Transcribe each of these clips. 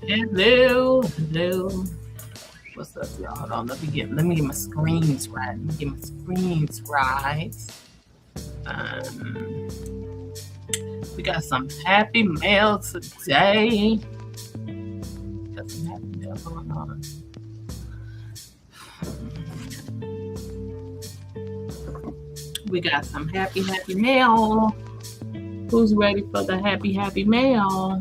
Hello, hello. What's up, y'all? Hold on. Let me get my screens right. We got some happy mail today. Got some happy mail going on. We got some happy mail. Who's ready for the happy mail?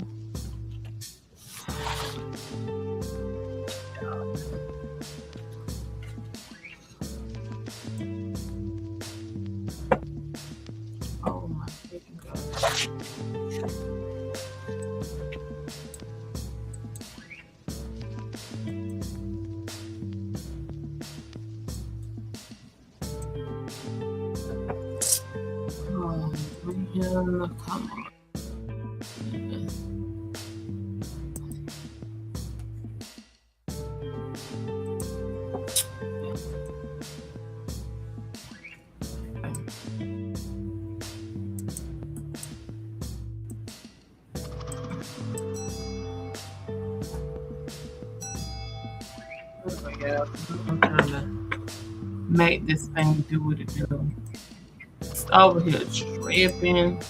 Oh my freaking God. Oh, man, come on. I'm trying to make this thing do what it do. It's over here tripping.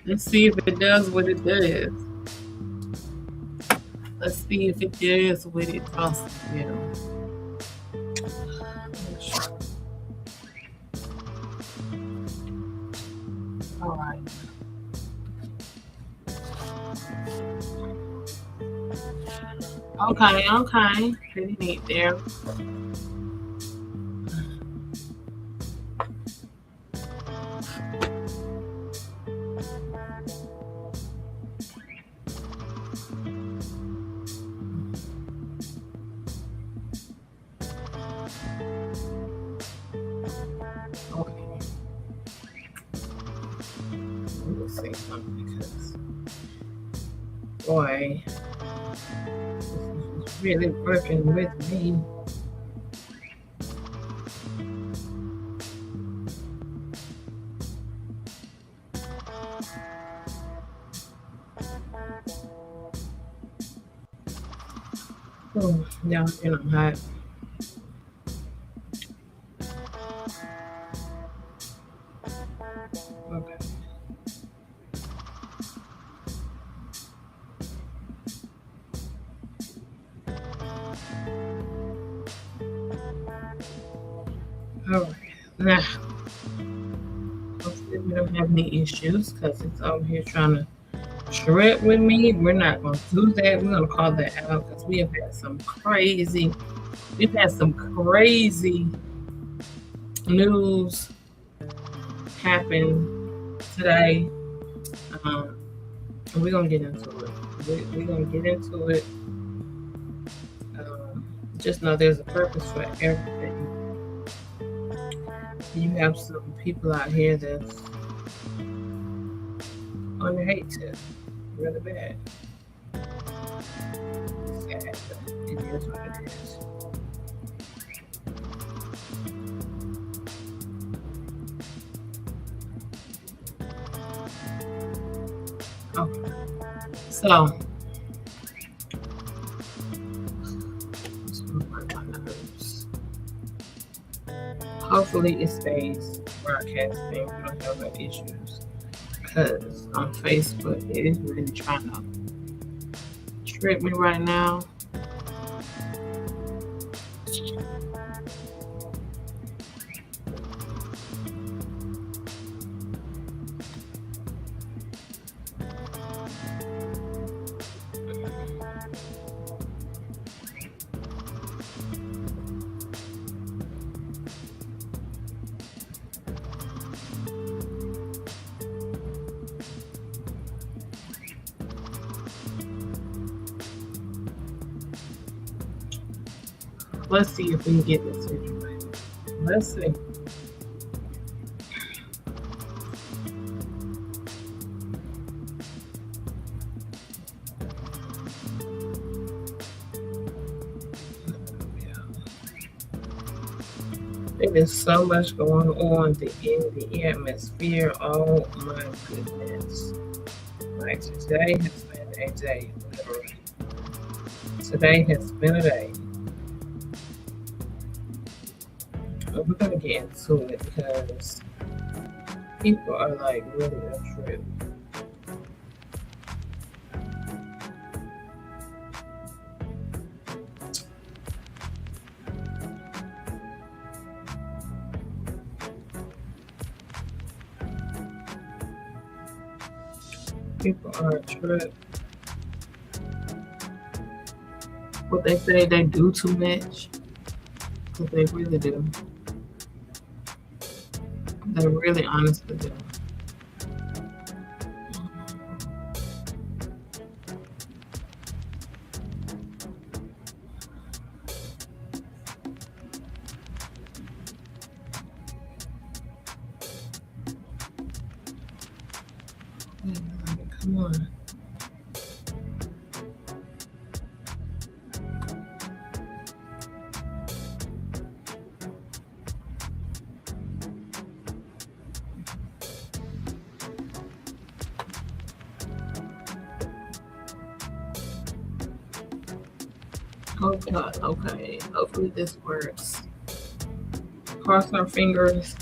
Let's see if it does what it does. Let's see if it does what it does to do. All right. Okay. Pretty neat there. Say something because, boy, this is really working with me. Oh, yeah, I'm hot. Okay. All right, now, hopefully we don't have any issues because it's over here trying to shred with me. We're not going to do that. We're going to call that out because we've had some crazy news happen today. We're going to get into it. We're going to get into it. Just know there's a purpose for everything. You have some people out here that's on the hate tip, really bad. Sad, but it is what it is. Okay, so hopefully it stays broadcasting. We don't have no issues. Because on Facebook, it is really trying to trip me right now. Let's see if we can get this situated. Let's see. There's so much going on in the atmosphere. Oh my goodness. Like today has been a day, literally. Today has been a day. But we're gonna get into it because people are like really a trip. People are a trip. What they say, they do too much. Because they really do. They really honestly do. Come on. Oh God, okay. Hopefully this works. Cross our fingers.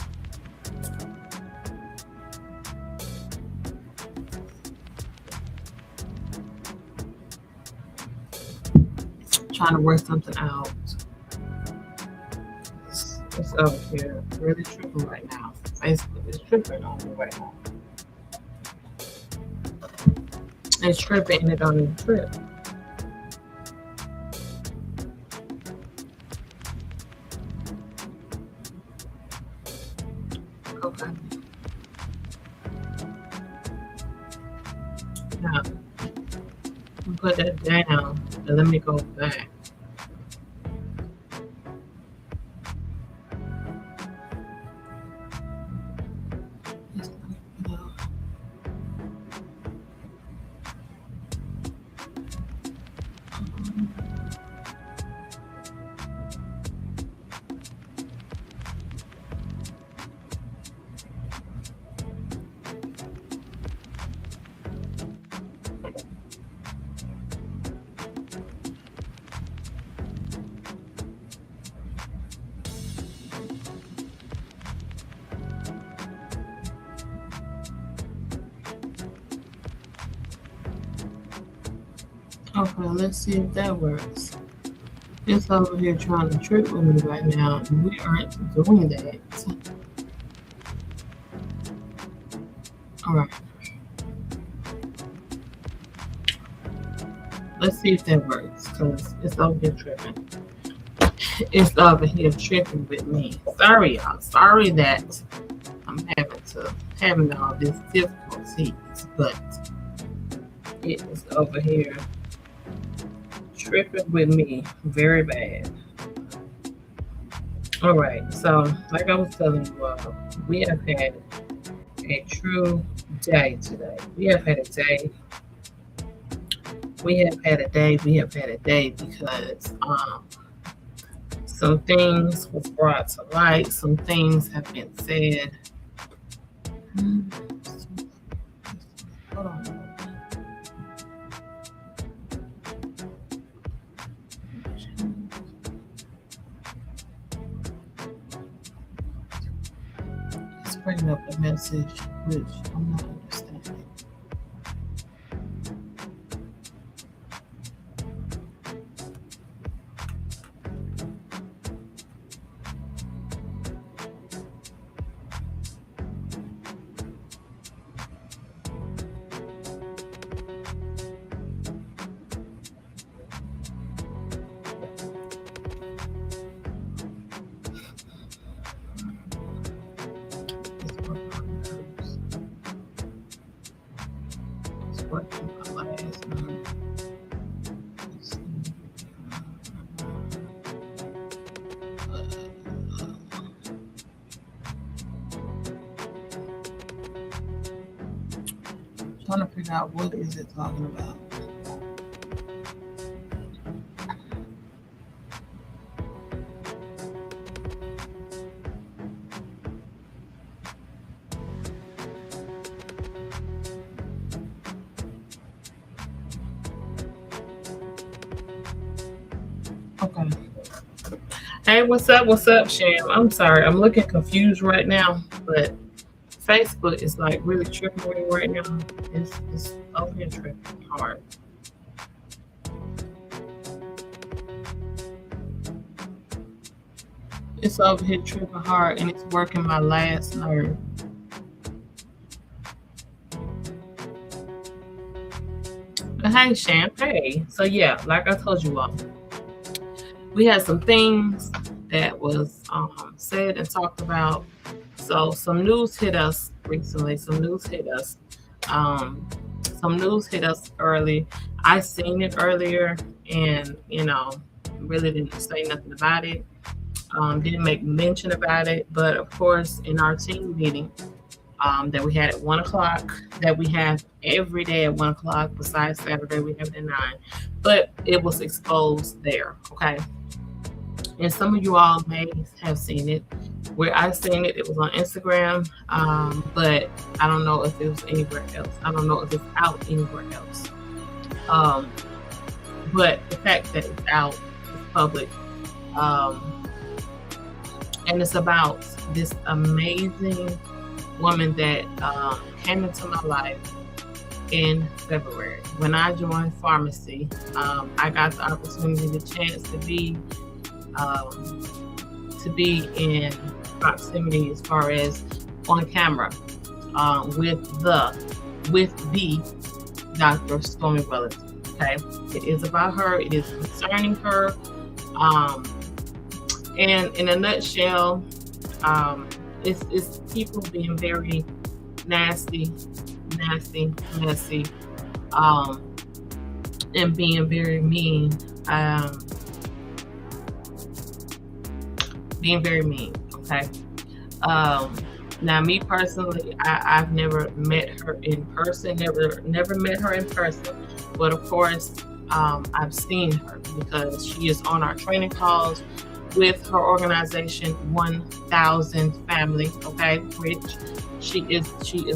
Trying to work something out. It's over here. Really tripping right now. Facebook is tripping on me right now. It's tripping and it don't even trip. Okay. Now, put that down and let me go back. Okay, let's see if that works. It's over here trying to trick with me right now, and we aren't doing that. Alright. Let's see if that works, because it's over here tripping. It's over here tripping with me. Sorry, y'all. Sorry that I'm having all this difficulties, but it is over here tripping with me very bad. All right, so like I was telling you all, we have had a true day today. We have had a day. We have had a day. We have had a day because some things was brought to light. Some things have been said. Hold on. It's bringing up a message which I'm not understanding. trying to figure out what is it talking about. Okay. Hey, what's up? What's up, Sham? I'm sorry. I'm looking confused right now, but Facebook is like really tripping me right now. It's over here tripping hard. It's over here tripping hard and it's working my last nerve. But hey, Sham. Hey. So yeah, like I told you all, we had some things that was said and talked about. So some news hit us recently. Some news hit us. Um, some news hit us early. I seen it earlier, and really didn't say nothing about it. Didn't make mention about it. But of course, in our team meeting that we had at 1 o'clock, that we have every day at 1 o'clock. Besides Saturday, we have it at 9. But it was exposed there. Okay. And some of you all may have seen it. Where I seen it, it was on Instagram, but I don't know if it was anywhere else. I don't know if it's out anywhere else. Um, but the fact that it's out, it's public, um, and it's about this amazing woman that came into my life in February. When I joined pharmacy, I got the opportunity, the chance to be in proximity as far as on camera with the Dr. Stormy Wellington. Okay, it is about her. It is concerning her. And in a nutshell, it's people being very nasty, messy, and being very mean. Being very mean. Okay. Now, me personally, I've never met her in person. Never met her in person. But of course, I've seen her because she is on our training calls with her organization 1000 Family. Okay, which she is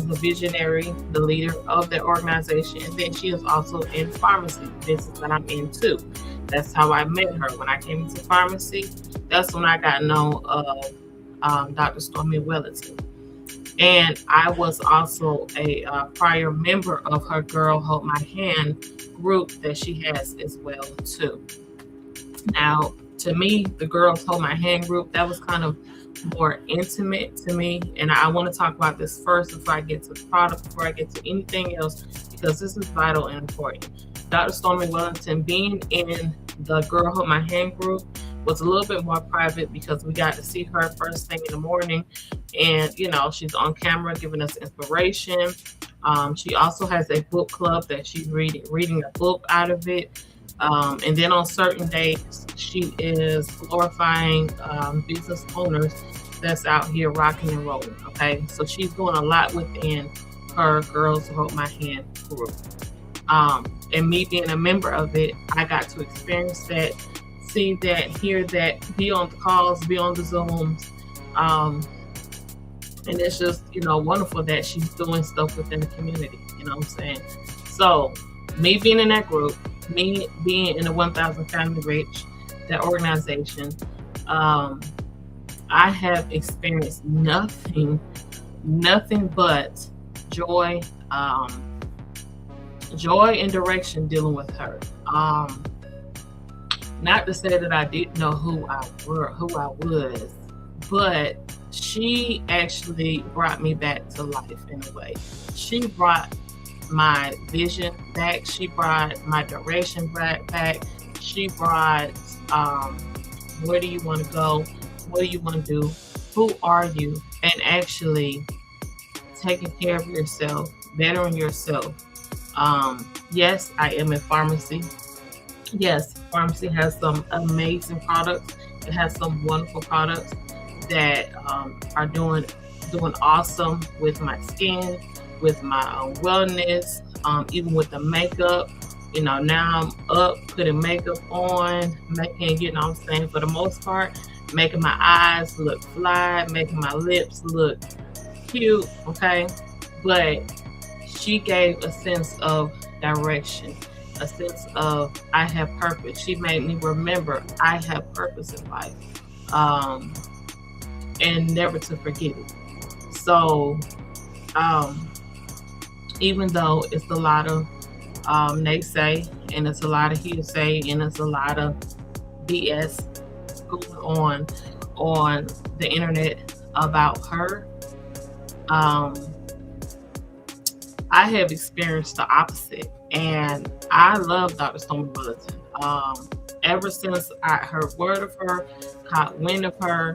the visionary, the leader of that organization, and then she is also in pharmacy business that I'm in too. That's how I met her. When I came into pharmacy, that's when I got known of Dr. Stormy Wellington. And I was also a prior member of her Girl Hold My Hand group that she has as well too. Now, to me, the Girls Hold My Hand group, that was kind of more intimate to me. And I want to talk about this first before I get to the product, before I get to anything else, because this is vital and important. Dr. Stormy Wellington being in the Girl Hold My Hand group was a little bit more private because we got to see her first thing in the morning. And, she's on camera giving us inspiration. She also has a book club that she's reading a book out of it. And then on certain days, she is glorifying business owners that's out here rocking and rolling. Okay, so she's doing a lot within her Girls Hold My Hand group. And me being a member of it, I got to experience that, see that, hear that, be on the calls, be on the Zooms. And it's just, wonderful that she's doing stuff within the community. You know what I'm saying? So, me being in that group, me being in the 1000 Family Reach, that organization, I have experienced nothing but joy, joy and direction dealing with her. Not to say that I didn't know who I was, but she actually brought me back to life in a way. She brought my vision back. She brought my direction back. She brought where do you want to go? What do you want to do? Who are you? And actually taking care of yourself, bettering yourself. Yes, I am in pharmacy. Yes, pharmacy has some amazing products. It has some wonderful products that are doing awesome with my skin, with my wellness, even with the makeup. Now I'm up putting makeup on, making, what I'm saying, for the most part, making my eyes look fly, making my lips look cute, okay? But she gave a sense of direction, a sense of I have purpose. She made me remember I have purpose in life, and never to forget it. So, even though it's a lot of naysay, and it's a lot of hearsay, and it's a lot of BS going on the internet about her, I have experienced the opposite, and I love Dr. Stormy Bulletin. Ever since I heard word of her, caught wind of her,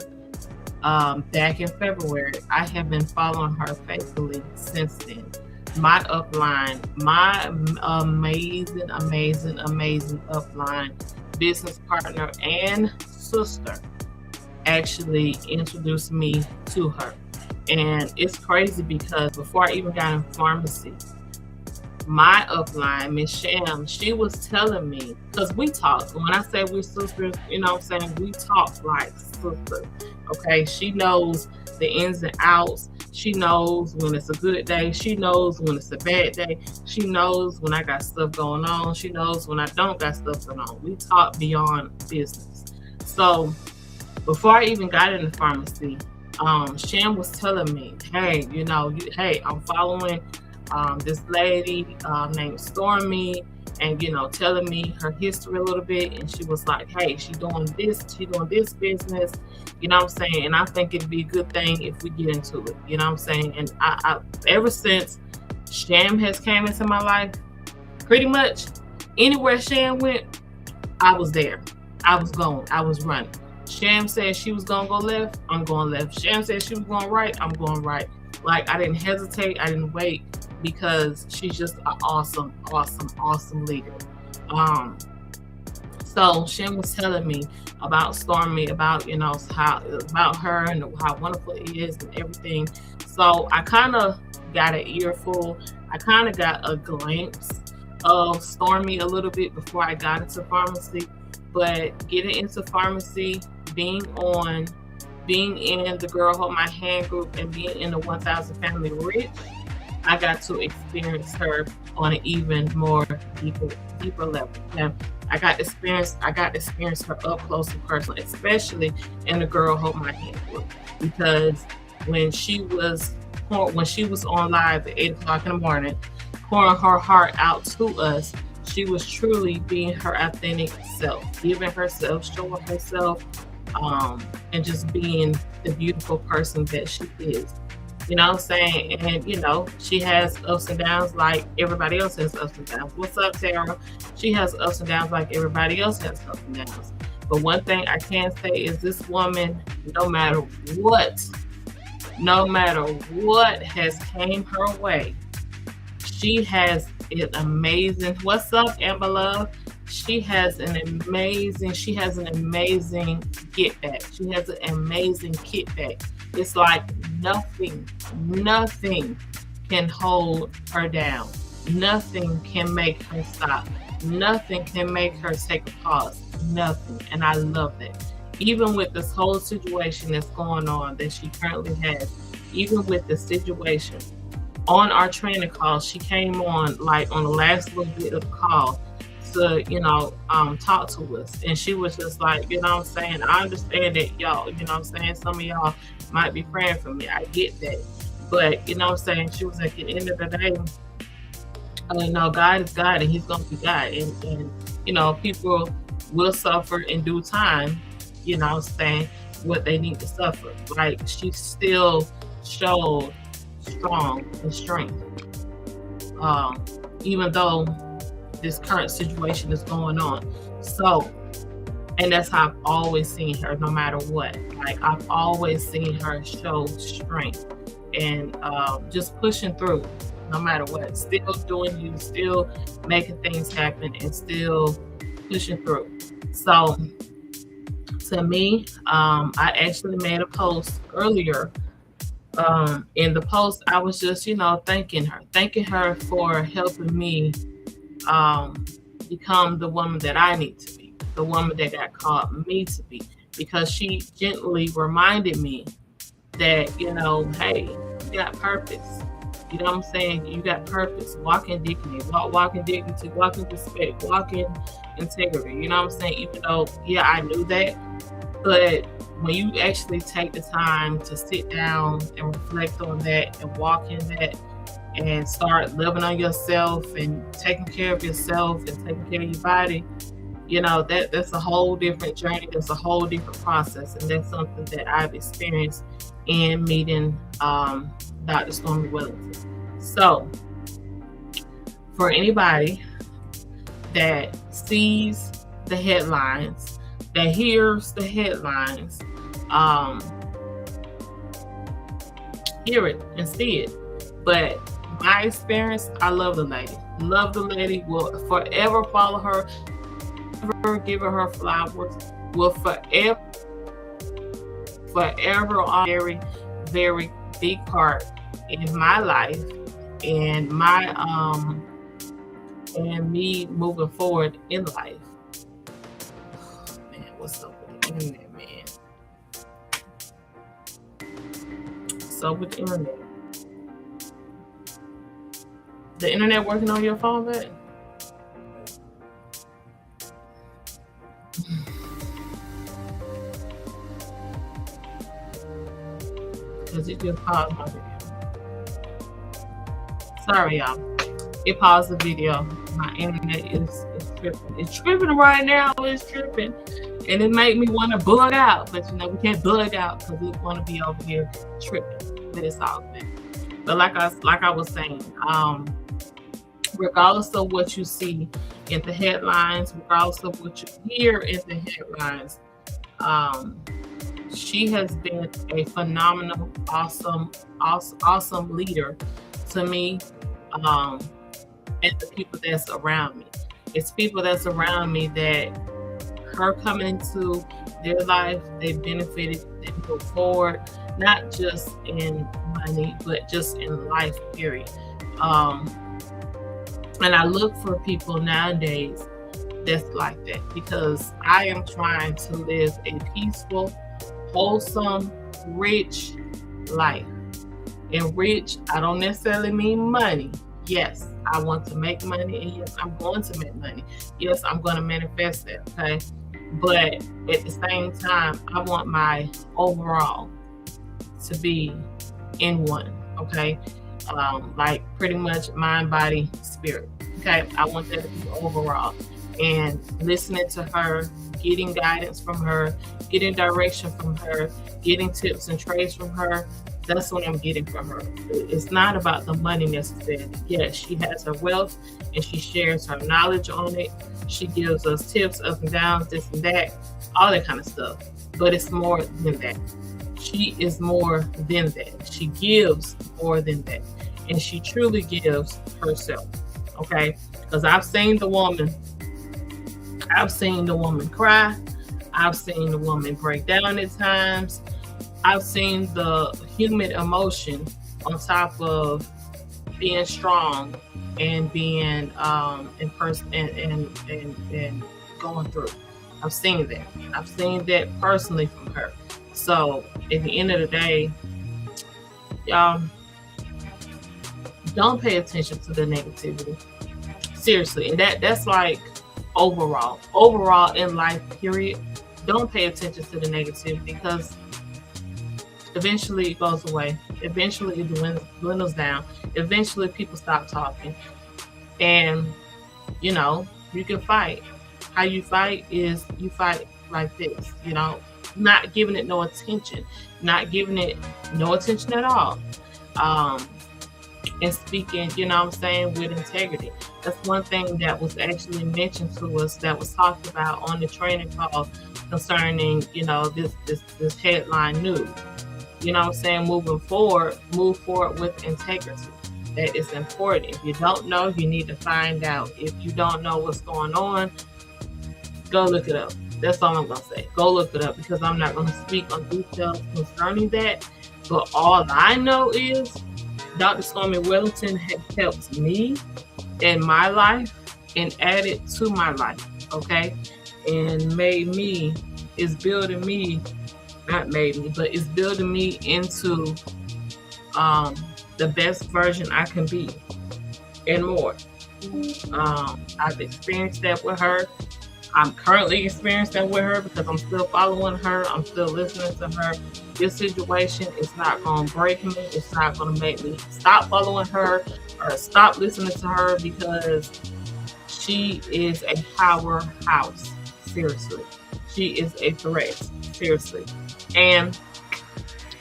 back in February, I have been following her faithfully since then. My upline, my amazing upline business partner and sister actually introduced me to her. And it's crazy because before I even got in pharmacy, my upline, Miss Sham, she was telling me, because we talk. When I say we're sisters, we talk like sisters. Okay, she knows the ins and outs. She knows when it's a good day. She knows when it's a bad day. She knows when I got stuff going on. She knows when I don't got stuff going on. We talk beyond business. So before I even got in the pharmacy, Sham was telling me, hey, I'm following this lady named Stormy, and telling me her history a little bit. And she was like, hey, she's doing this business, what I'm saying, and I think it'd be a good thing if we get into it, what I'm saying. And I ever since Sham has came into my life, pretty much anywhere Sham went, I was there. I was going, I was running. Sham said she was gonna go left, I'm going left. Sham said she was going right, I'm going right. Like, I didn't hesitate, I didn't wait, because she's just an awesome leader. So Sham was telling me about Stormy, about about her and how wonderful it is and everything. So I kind of got an earful. I kind of got a glimpse of Stormy a little bit before I got into pharmacy. But getting into pharmacy, being in the Girl Hold My Hand group, and being in the 1000 Family Rich, I got to experience her on an even more deeper level. Now, I got to experience her up close and personal, especially in the Girl Hold My Hand group, because when she was on live at 8:00 in the morning, pouring her heart out to us, she was truly being her authentic self, giving herself, showing herself, and just being the beautiful person that she is. You know what I'm saying? And, she has ups and downs like everybody else has ups and downs. What's up, Tara? She has ups and downs like everybody else has ups and downs. But one thing I can say is this woman, no matter what has came her way, she has an amazing, what's up, Amber Love? She has an amazing get back. She has an amazing kickback. It's like nothing can hold her down. Nothing can make her stop. Nothing can make her take a pause. Nothing. And I love that. Even with this whole situation that's going on that she currently has, even with the situation, on our training call, she came on like on the last little bit of the call to, talk to us. And she was just like, what I'm saying, I understand that y'all, what I'm saying, some of y'all might be praying for me. I get that. But, what I'm saying, she was like, at the end of the day, God is God and he's going to be God. And people will suffer in due time, saying what they need to suffer. Like, she still showed strong and strength. Even though this current situation is going on. So, and that's how I've always seen her, no matter what. Like, I've always seen her show strength and just pushing through, no matter what. Still doing you, still making things happen, and still pushing through. So, to me, I actually made a post earlier In the post, I was just, thanking her for helping me um, become the woman that I need to be, the woman that God called me to be, because she gently reminded me that, hey, you got purpose. You know what I'm saying? You got purpose. Walk in dignity, walk in dignity, walk in respect, walk in integrity. You know what I'm saying? Even though, yeah, I knew that, but when you actually take the time to sit down and reflect on that and walk in that and start living on yourself and taking care of yourself and taking care of your body, that's a whole different journey. That's a whole different process. And that's something that I've experienced in meeting Dr. Stormy Wellington. So for anybody that sees the headlines, that hears the headlines, hear it and see it. But my experience, I love the lady. Love the lady. Will forever follow her. Ever give her flowers. Will forever a very, very big part in my life and my and me moving forward in life. Man, what's up with the internet, man? What's up with the internet? The internet working on your phone, man? Because it just paused my video. Sorry, y'all. It paused the video. My internet is tripping. It's tripping right now. It's tripping. And it made me want to bug out. But, we can't bug out because we want to be over here tripping. But it's all good. But like I was saying, regardless of what you see in the headlines, regardless of what you hear in the headlines, she has been a phenomenal, awesome leader to me, and the people that's around me. It's people that's around me that her coming into their life, they benefited, they move forward, not just in money, but just in life, period. And I look for people nowadays that's like that, because I am trying to live a peaceful, wholesome, rich life. And rich, I don't necessarily mean money. Yes, I want to make money, and yes, I'm going to make money. Yes, I'm going to manifest that, okay? But at the same time, I want my overall to be in one, okay? Like pretty much mind, body, spirit, okay? I want that to be overall. And listening to her, getting guidance from her, getting direction from her, getting tips and trades from her, that's what I'm getting from her. It's not about the money necessarily. Yes, she has her wealth and she shares her knowledge on it. She gives us tips up and downs, this and that, all that kind of stuff. But it's more than that. She is more than that. She gives more than that. And she truly gives herself. Okay? Because I've seen the woman cry. I've seen the woman break down at times. I've seen the human emotion on top of being strong and being in person and going through. I've seen that. I've seen that personally from her. So at the end of the day, y'all, don't pay attention to the negativity. Seriously, and that's like overall in life, period. Don't pay attention to the negativity, because eventually it goes away. Eventually it dwindles down. Eventually people stop talking. And, you can fight. How you fight is you fight like this, not giving it no attention. Not giving it no attention at all. And speaking, with integrity. That's one thing that was actually mentioned to us, that was talked about on the training call concerning, this headline news. Moving forward, move forward with integrity. That is important. If you don't know, you need to find out. If you don't know what's going on, go look it up. That's all I'm going to say. Go look it up, because I'm not going to speak on details concerning that. But all I know is Dr. Stormy Wellington has helped me in my life and added to my life, okay? And is building me, not made me, but it's building me into the best version I can be and more. I've experienced that with her. I'm currently experiencing that with her because I'm still following her. I'm still listening to her. This situation is not going to break me. It's not going to make me stop following her or stop listening to her, because she is a powerhouse. Seriously. She is a threat. Seriously. And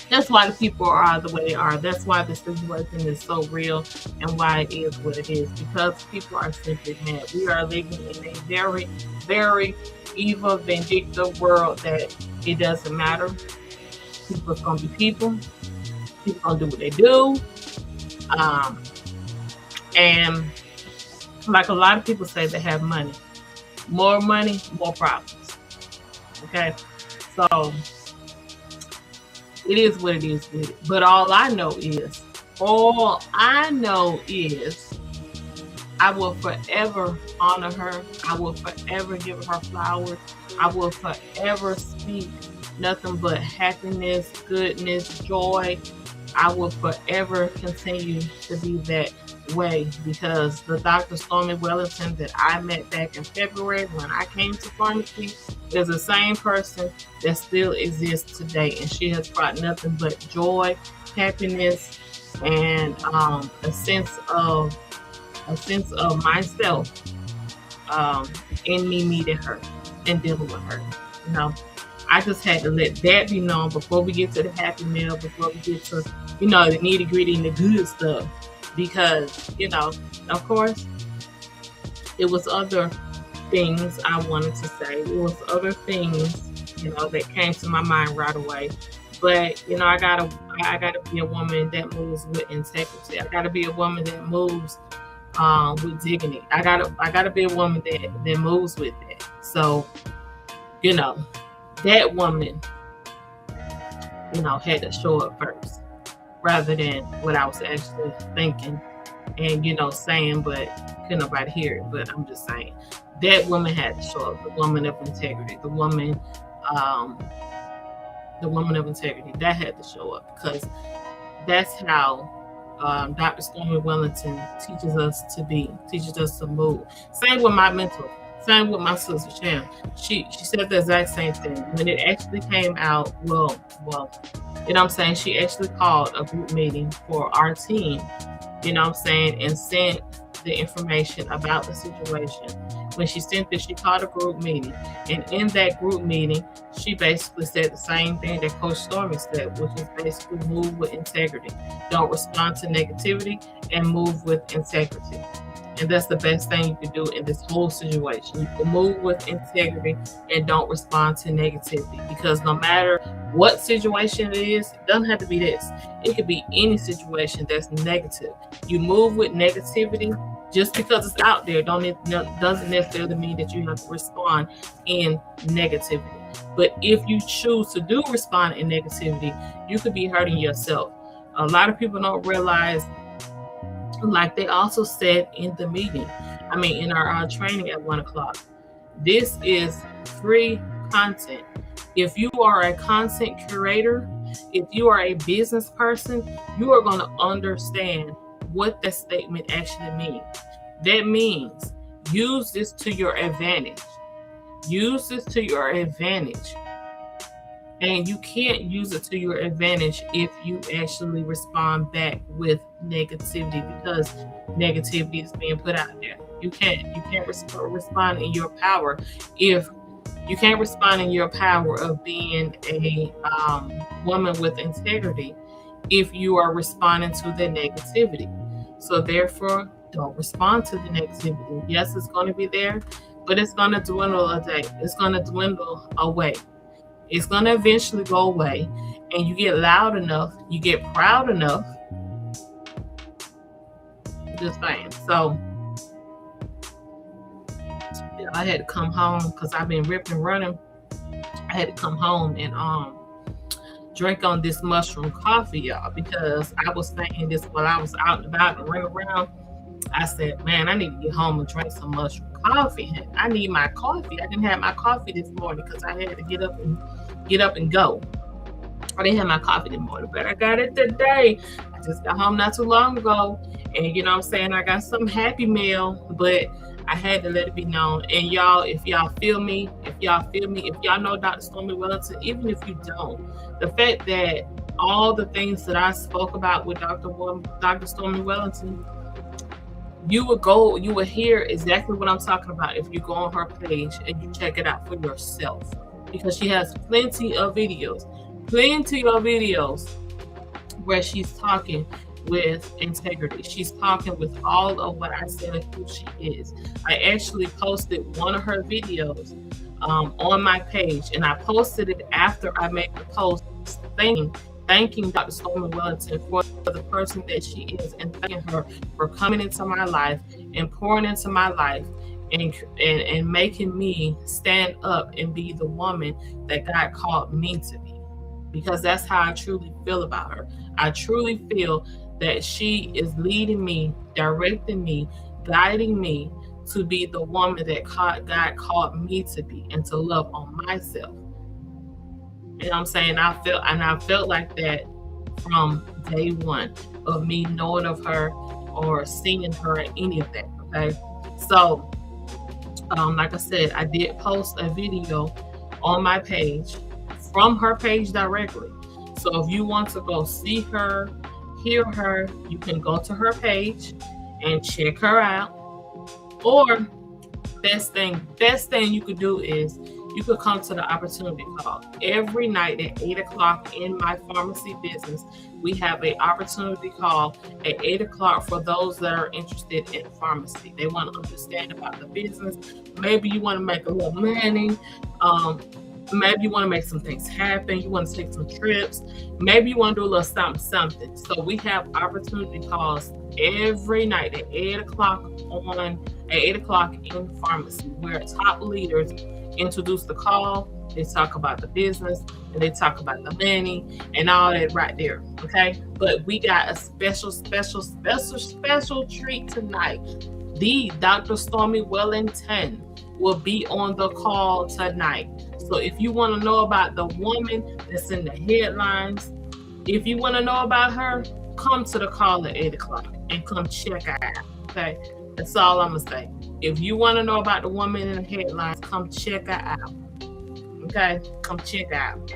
that's why the people are the way they are. That's why the situation is so real and why it is what it is. Because people are simply mad. We are living in a very, very evil, vindictive world that it doesn't matter. People's gonna be people. People gonna do what they do. And like a lot of people say, they have money. More money, more problems. Okay? So it is what it is with it. But all I know is I will forever honor her. I will forever give her flowers. I will forever speak nothing but happiness, goodness, joy. I will forever continue to be that way, because the Dr. Stormy Wellington that I met back in February when I came to pharmacy is the same person that still exists today, and she has brought nothing but joy, happiness, and a sense of myself in me meeting her and dealing with her. You know, I just had to let that be known before we get to the happy meal, before we get to, the nitty gritty and the good stuff. Because, of course, it was other things I wanted to say. It was other things, that came to my mind right away. But, I gotta be a woman that moves with integrity. I gotta be a woman that moves with dignity. I gotta be a woman that moves with that. So, that woman, had to show up first, rather than what I was actually thinking and, saying, but couldn't nobody hear it. But I'm just saying, that woman had to show up, the woman of integrity, the woman of integrity, that had to show up, because that's how Dr. Stormy Wellington teaches us to be, teaches us to move. Same with my mentor. Same with my sister Sham. She said the exact same thing. When it actually came out, she actually called a group meeting for our team, and sent the information about the situation. When she sent this, she called a group meeting. And in that group meeting, she basically said the same thing that Coach Stormy said, which is basically move with integrity. Don't respond to negativity, and move with integrity. And that's the best thing you can do in this whole situation. You can move with integrity and don't respond to negativity, because no matter what situation it is, it doesn't have to be this. It could be any situation that's negative. You move with negativity. Just because it's out there doesn't necessarily mean that you have to respond in negativity. But if you choose to do respond in negativity, you could be hurting yourself. A lot of people don't realize, like they also said in the meeting, in our training at 1:00, this is free content. If you are a content curator, if you are a business person, you are going to understand what that statement actually means. That means use this to your advantage. Use this to your advantage. And you can't use it to your advantage if you actually respond back with negativity, because negativity is being put out there. You can't respond in your power if you can't respond in your power of being a woman with integrity if you are responding to the negativity. So therefore, don't respond to the negativity. Yes, it's going to be there, but it's going to dwindle a day. It's going to dwindle away. It's going to eventually go away, and you get loud enough, you get proud enough. Just saying. So I had to come home because I've been ripping and running. I had to come home and drink on this mushroom coffee, y'all, because I was saying this while I was out and about and running around. I said, man, I need to get home and drink some mushroom coffee. I need my coffee. I didn't have my coffee this morning because I had to get up and go. I didn't have my coffee this morning, but I got it today. I just got home not too long ago. And you know what I'm saying? I got some Happy Meal, but I had to let it be known. And y'all, if y'all feel me, if y'all know Dr. Stormy Wellington, even if you don't, the fact that all the things that I spoke about with Dr. Stormy Wellington, you would hear exactly what I'm talking about if you go on her page and you check it out for yourself, because she has plenty of videos where she's talking with integrity. She's talking with all of what I said of who she is. I actually posted one of her videos on my page, and I posted it after I made the post thanking Dr. Stormy Wellington for the person that she is, and thanking her for coming into my life and pouring into my life and making me stand up and be the woman that God called me to be. Because that's how I truly feel about her. I truly feel that she is leading me, directing me, guiding me to be the woman that God called me to be, and to love on myself. You know what I'm saying? I felt like that from day one of me knowing of her or seeing her or any of that. Okay. So, like I said, I did post a video on my page from her page directly. So if you want to go see her, hear her, you can go to her page and check her out. Or best thing you could do is you could come to the opportunity call. Every night at 8 o'clock in my pharmacy business, we have an opportunity call at 8 o'clock for those that are interested in pharmacy. They want to understand about the business. Maybe you want to make a little money. Maybe you want to make some things happen. You want to take some trips. Maybe you want to do a little something. So we have opportunity calls every night at 8 o'clock in pharmacy, where top leaders introduce the call. They talk about the business and they talk about the money and all that right there. Okay. But we got a special treat tonight. The Dr. Stormy Wellington will be on the call tonight. So if you want to know about the woman that's in the headlines, if you want to know about her, come to the call at 8 o'clock and come check her out. Okay. That's all I'm going to say. If you want to know about the woman in the headlines, come check her out. Okay. Come check her out.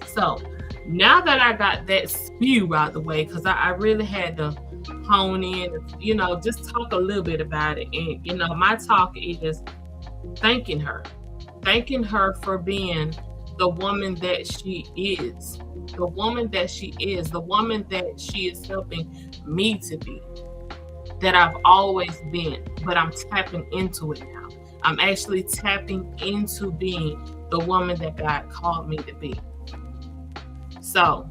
So now that I got that spew out the way, because I really had to hone in, just talk a little bit about it. And, my talk is thanking her for being the woman that she is, the woman that she is helping me to be, that I've always been, but I'm tapping into it now. I'm actually tapping into being the woman that God called me to be. So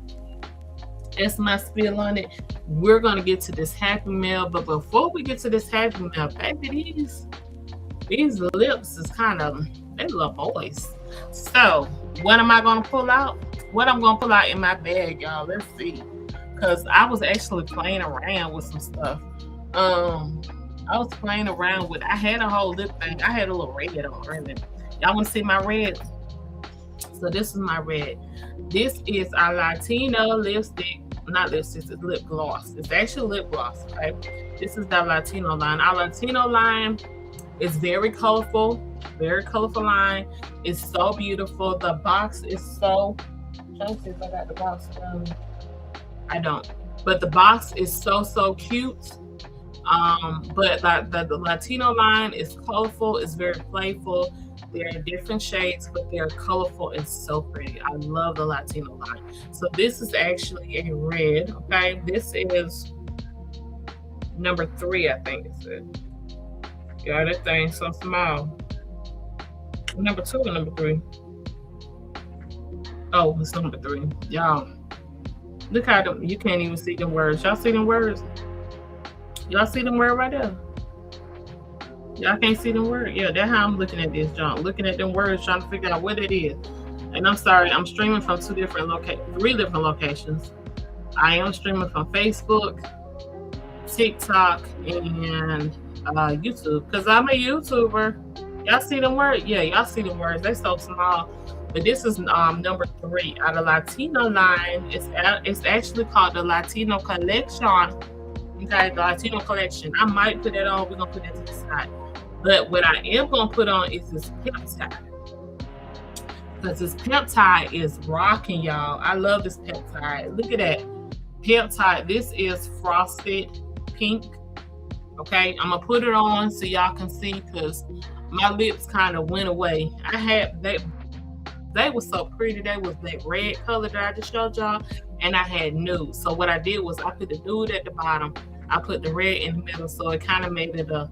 that's my spiel on it. We're going to get to this Happy Meal, but before we get to this Happy Meal, baby, these lips is they little boys. So what am I going to pull out? What I'm going to pull out in my bag, y'all, let's see. Because I was actually playing around with some stuff. I was playing around with, I had a whole lip thing. I had a little red on earlier. Y'all want to see my red? So this is my red. This is our Latino lipstick. Not lipstick, it's lip gloss. It's actually lip gloss, okay? This is the Latino line. Our Latino line is very colorful line. It's so beautiful. The box is so, I'm trying to see if I got the box. I don't. But the box is so cute. But the Latino line is colorful. It's very playful. They're in different shades, but they're colorful and so pretty. I love the Latino line. So this is actually a red. Okay, this is number 3, I think it's it. Yeah, that thing's so small. Number 2 or number 3? Oh, it's number 3. Y'all, look how you can't even see them words. Y'all see them words? Y'all see them words right there? Y'all can't see them words? Yeah, that's how I'm looking at this, John. Looking at them words, trying to figure out what it is. And I'm sorry, I'm streaming from three different locations. I am streaming from Facebook, TikTok, and YouTube, because I'm a YouTuber. Y'all see them words? Yeah, y'all see them words. They so small. But this is number 3 out of Latino line. It's actually called the Latino Collection. Okay, the Latino Collection. I might put that on. We're gonna put that to the side. But what I am gonna put on is this peptide. Because this peptide is rocking, y'all. I love this peptide. Look at that peptide. This is frosted pink. Okay, I'm gonna put it on so y'all can see, because my lips kind of went away. I had they were so pretty. They was that red color that I just showed y'all, and I had nude. So what I did was I put the nude at the bottom. I put the red in the middle, so it kind of made it a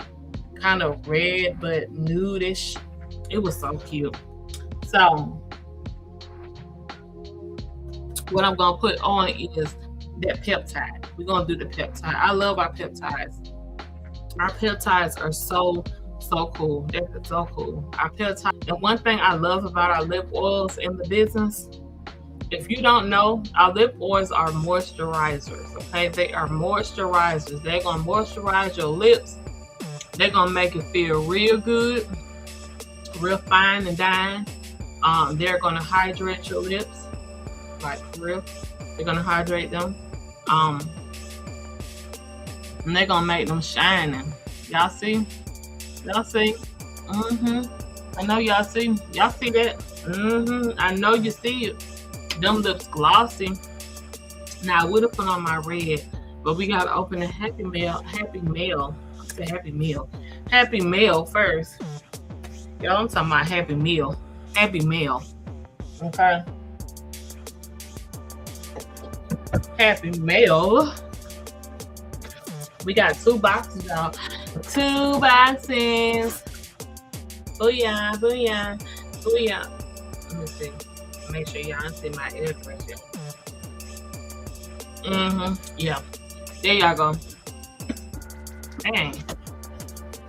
kind of red but nudish. It was so cute. So what I'm gonna put on is that peptide. We're gonna do the peptide. I love our peptides. Our peptides are so cool. They're so cool. Our peptides. And one thing I love about our lip oils in the business, if you don't know, our lip oils are moisturizers. Okay, they are moisturizers. They're gonna moisturize your lips. They're gonna make it feel real good, real fine and dine. They're gonna hydrate your lips, like for real. They're gonna hydrate them. And they're gonna make them shining. Y'all see? Y'all see? I know y'all see. Y'all see that? I know you see it. Them lips glossy. Now I would have put on my red, but we gotta open the Happy Mail first. Y'all, I'm talking about Happy Meal. Okay. Happy Mail. We got 2 boxes, y'all. 2 boxes. Booyah, booyah, booyah. Let me see. Make sure y'all see my address. Yeah. There y'all go. Dang.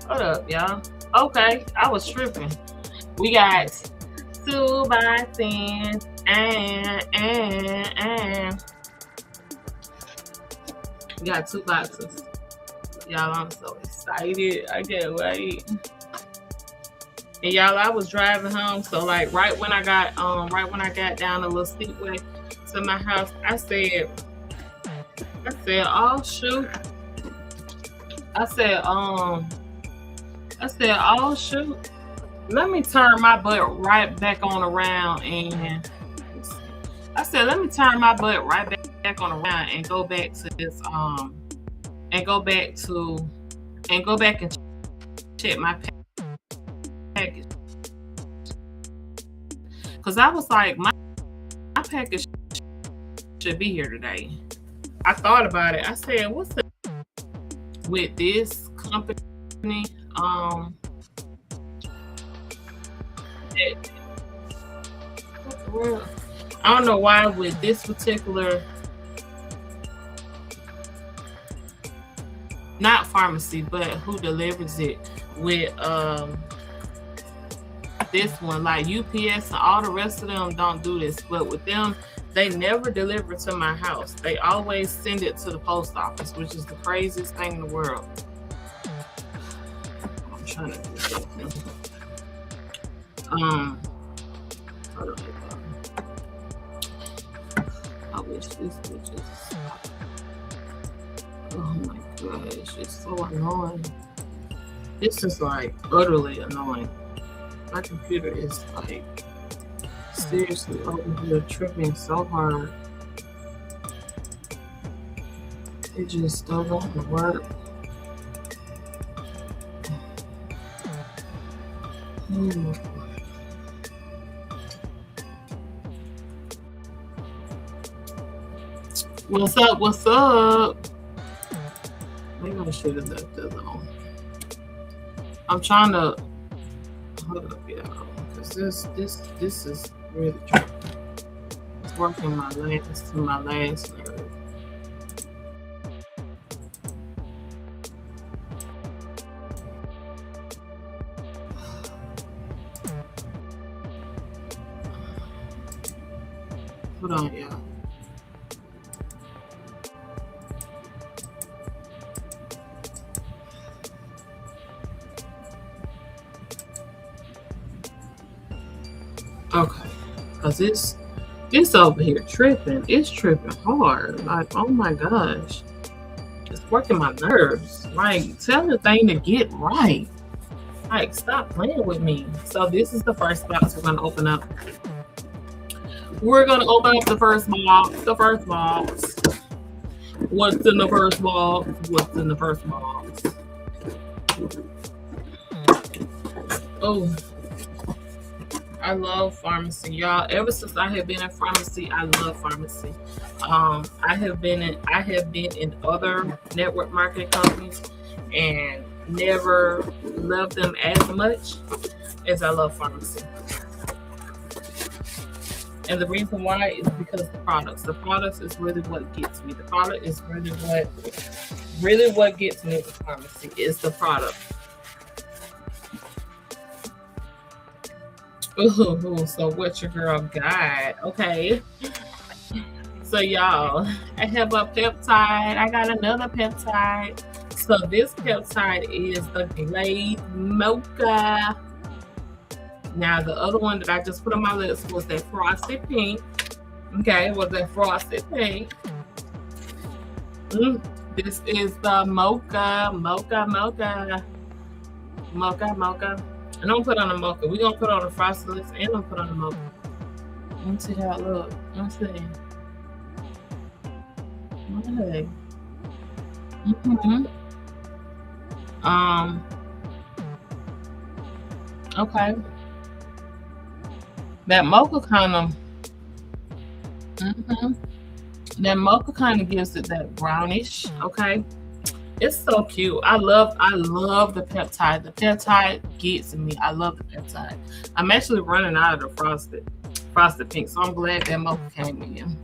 Hold up, y'all. Okay, I was tripping. We got 2 boxes. We got 2 boxes. Y'all, I'm so excited. I can't wait. And y'all, I was driving home, so like right when I got down a little steep way to my house, I said, oh shoot. I said, oh shoot. Let me turn my butt right back on around, and I said, let me turn my butt right back on around and go back to this and go back and check my package, because I was like, my package should be here today. I thought about it. I said, what's the with this company? I don't know why with this particular, not pharmacy, but who delivers it with this one, like UPS and all the rest of them don't do this, but with them, they never deliver to my house. They always send it to the post office, which is the craziest thing in the world. I'm trying to do something. I wish this would just, oh my gosh, it's so annoying. This is like utterly annoying. My computer is like seriously over here tripping so hard. It just doesn't want to work. What's up? What's up? Maybe I should have left it alone. I'm trying to hold up, y'all, because this is really tricky. It's working my last nerve. Hold on, y'all. Okay, because it's over here tripping. It's tripping hard. Like, oh my gosh. It's working my nerves. Like, tell the thing to get right. Like, stop playing with me. So this is the first box we're gonna open up. We're gonna open up the first box. The first box. What's in the first box? What's in the first box? Oh, I love pharmacy, y'all. Ever since I have been in pharmacy, I love pharmacy. I have been in other network marketing companies and never loved them as much as I love pharmacy. And the reason why is because the products. The products is really what gets me. The product is really what gets me with pharmacy is the product. Ooh, so what your girl got? Okay. So y'all, I have a peptide. I got another peptide. So this peptide is the Glade Mocha. Now the other one that I just put on my lips was that Frosted Pink. Okay, was that Frosted Pink. This is the Mocha. And don't put on the Mocha. We're going to put on the Frosted Lips and I'm put on the Mocha. Let me see how it looks. Let me see. Okay. Okay. That Mocha kind of gives it that brownish. Okay. It's so cute. I love the peptide. The peptide gets me. I love the peptide. I'm actually running out of the frosted pink, so I'm glad that Mocha came in.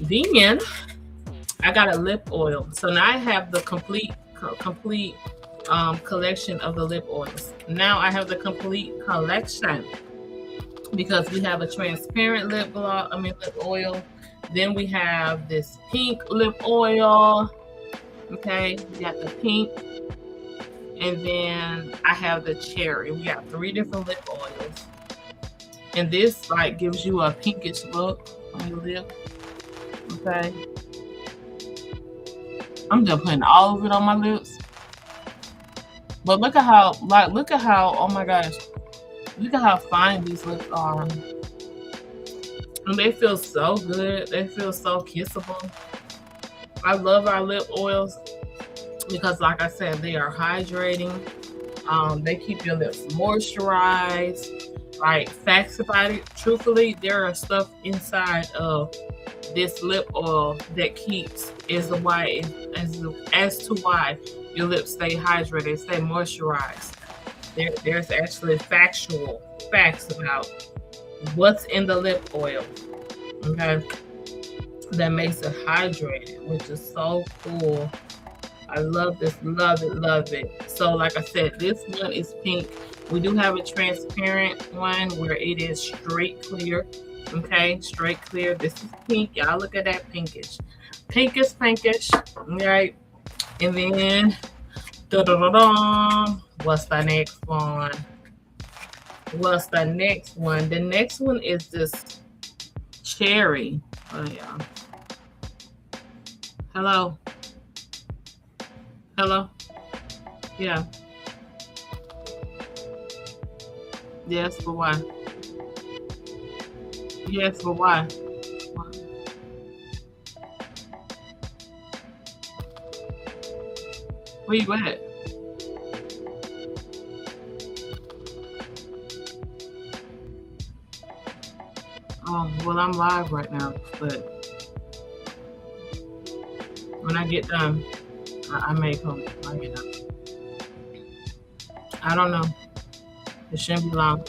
Then I got a lip oil. So now I have the complete collection of the lip oils. Now I have the complete collection because we have a transparent lip oil. Then we have this pink lip oil. Okay, we got the pink, and then I have the cherry. We got 3 different lip oils, and this like gives you a pinkish look on your lip. Okay, I'm just putting all of it on my lips, but look at how oh my gosh, look at how fine these lips are, and they feel so good. They feel so kissable. I love our lip oils because, like I said, they are hydrating. They keep your lips moisturized. Like, facts about it, truthfully, there are stuff inside of this lip oil that keeps as to why your lips stay hydrated, stay moisturized. There's actually facts about what's in the lip oil. Okay. That makes it hydrated, which is so cool. I love this, love it. So like I said, this one is pink. We do have a transparent one where it is straight clear. Okay, straight clear. This is pink. Y'all look at that pinkish. Pinkish. Right. And then what's the next one? The next one is this cherry. Oh yeah. Hello. Yeah. Yes, but why? Yes, but why? Where you at? Oh, well, I'm live right now, but when I get done, I may come. I get done. I don't know. It shouldn't be long.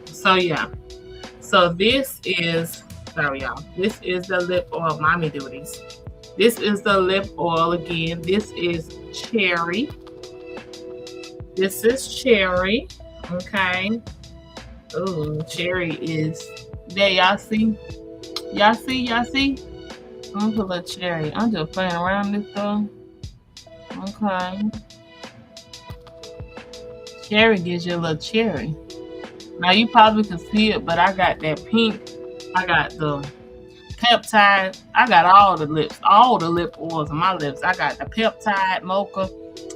So yeah. So this is, sorry y'all. This is the lip oil, mommy duties. This is the lip oil again. This is cherry. This is cherry. Okay. Oh, cherry is there. Y'all see? Y'all see? Y'all see? I'm gonna put a cherry. I'm just playing around this though. Okay. Cherry gives you a little cherry. Now you probably can see it, but I got that pink. I got the peptide. I got all the lip oils on my lips. I got the peptide mocha.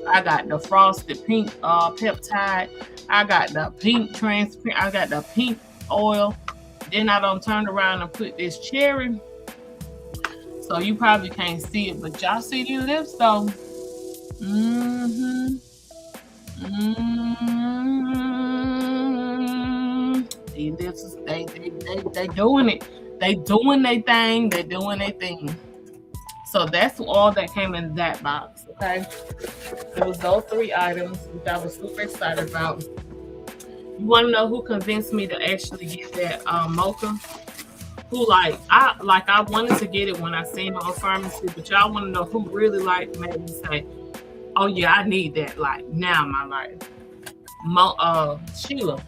I got the frosted pink peptide. I got the pink transparent. I got the pink oil. Then I don't turn around and put this cherry. So you probably can't see it, but y'all see these lips though. These lips, they doing it. They doing their thing. They doing their thing. So that's all that came in that box. Okay, it was those 3 items, which I was super excited about. You want to know who convinced me to actually get that mocha? Who I wanted to get it when I seen it on pharmacy, but y'all want to know who really made me say, oh yeah, I need that like now in my life. Sheila.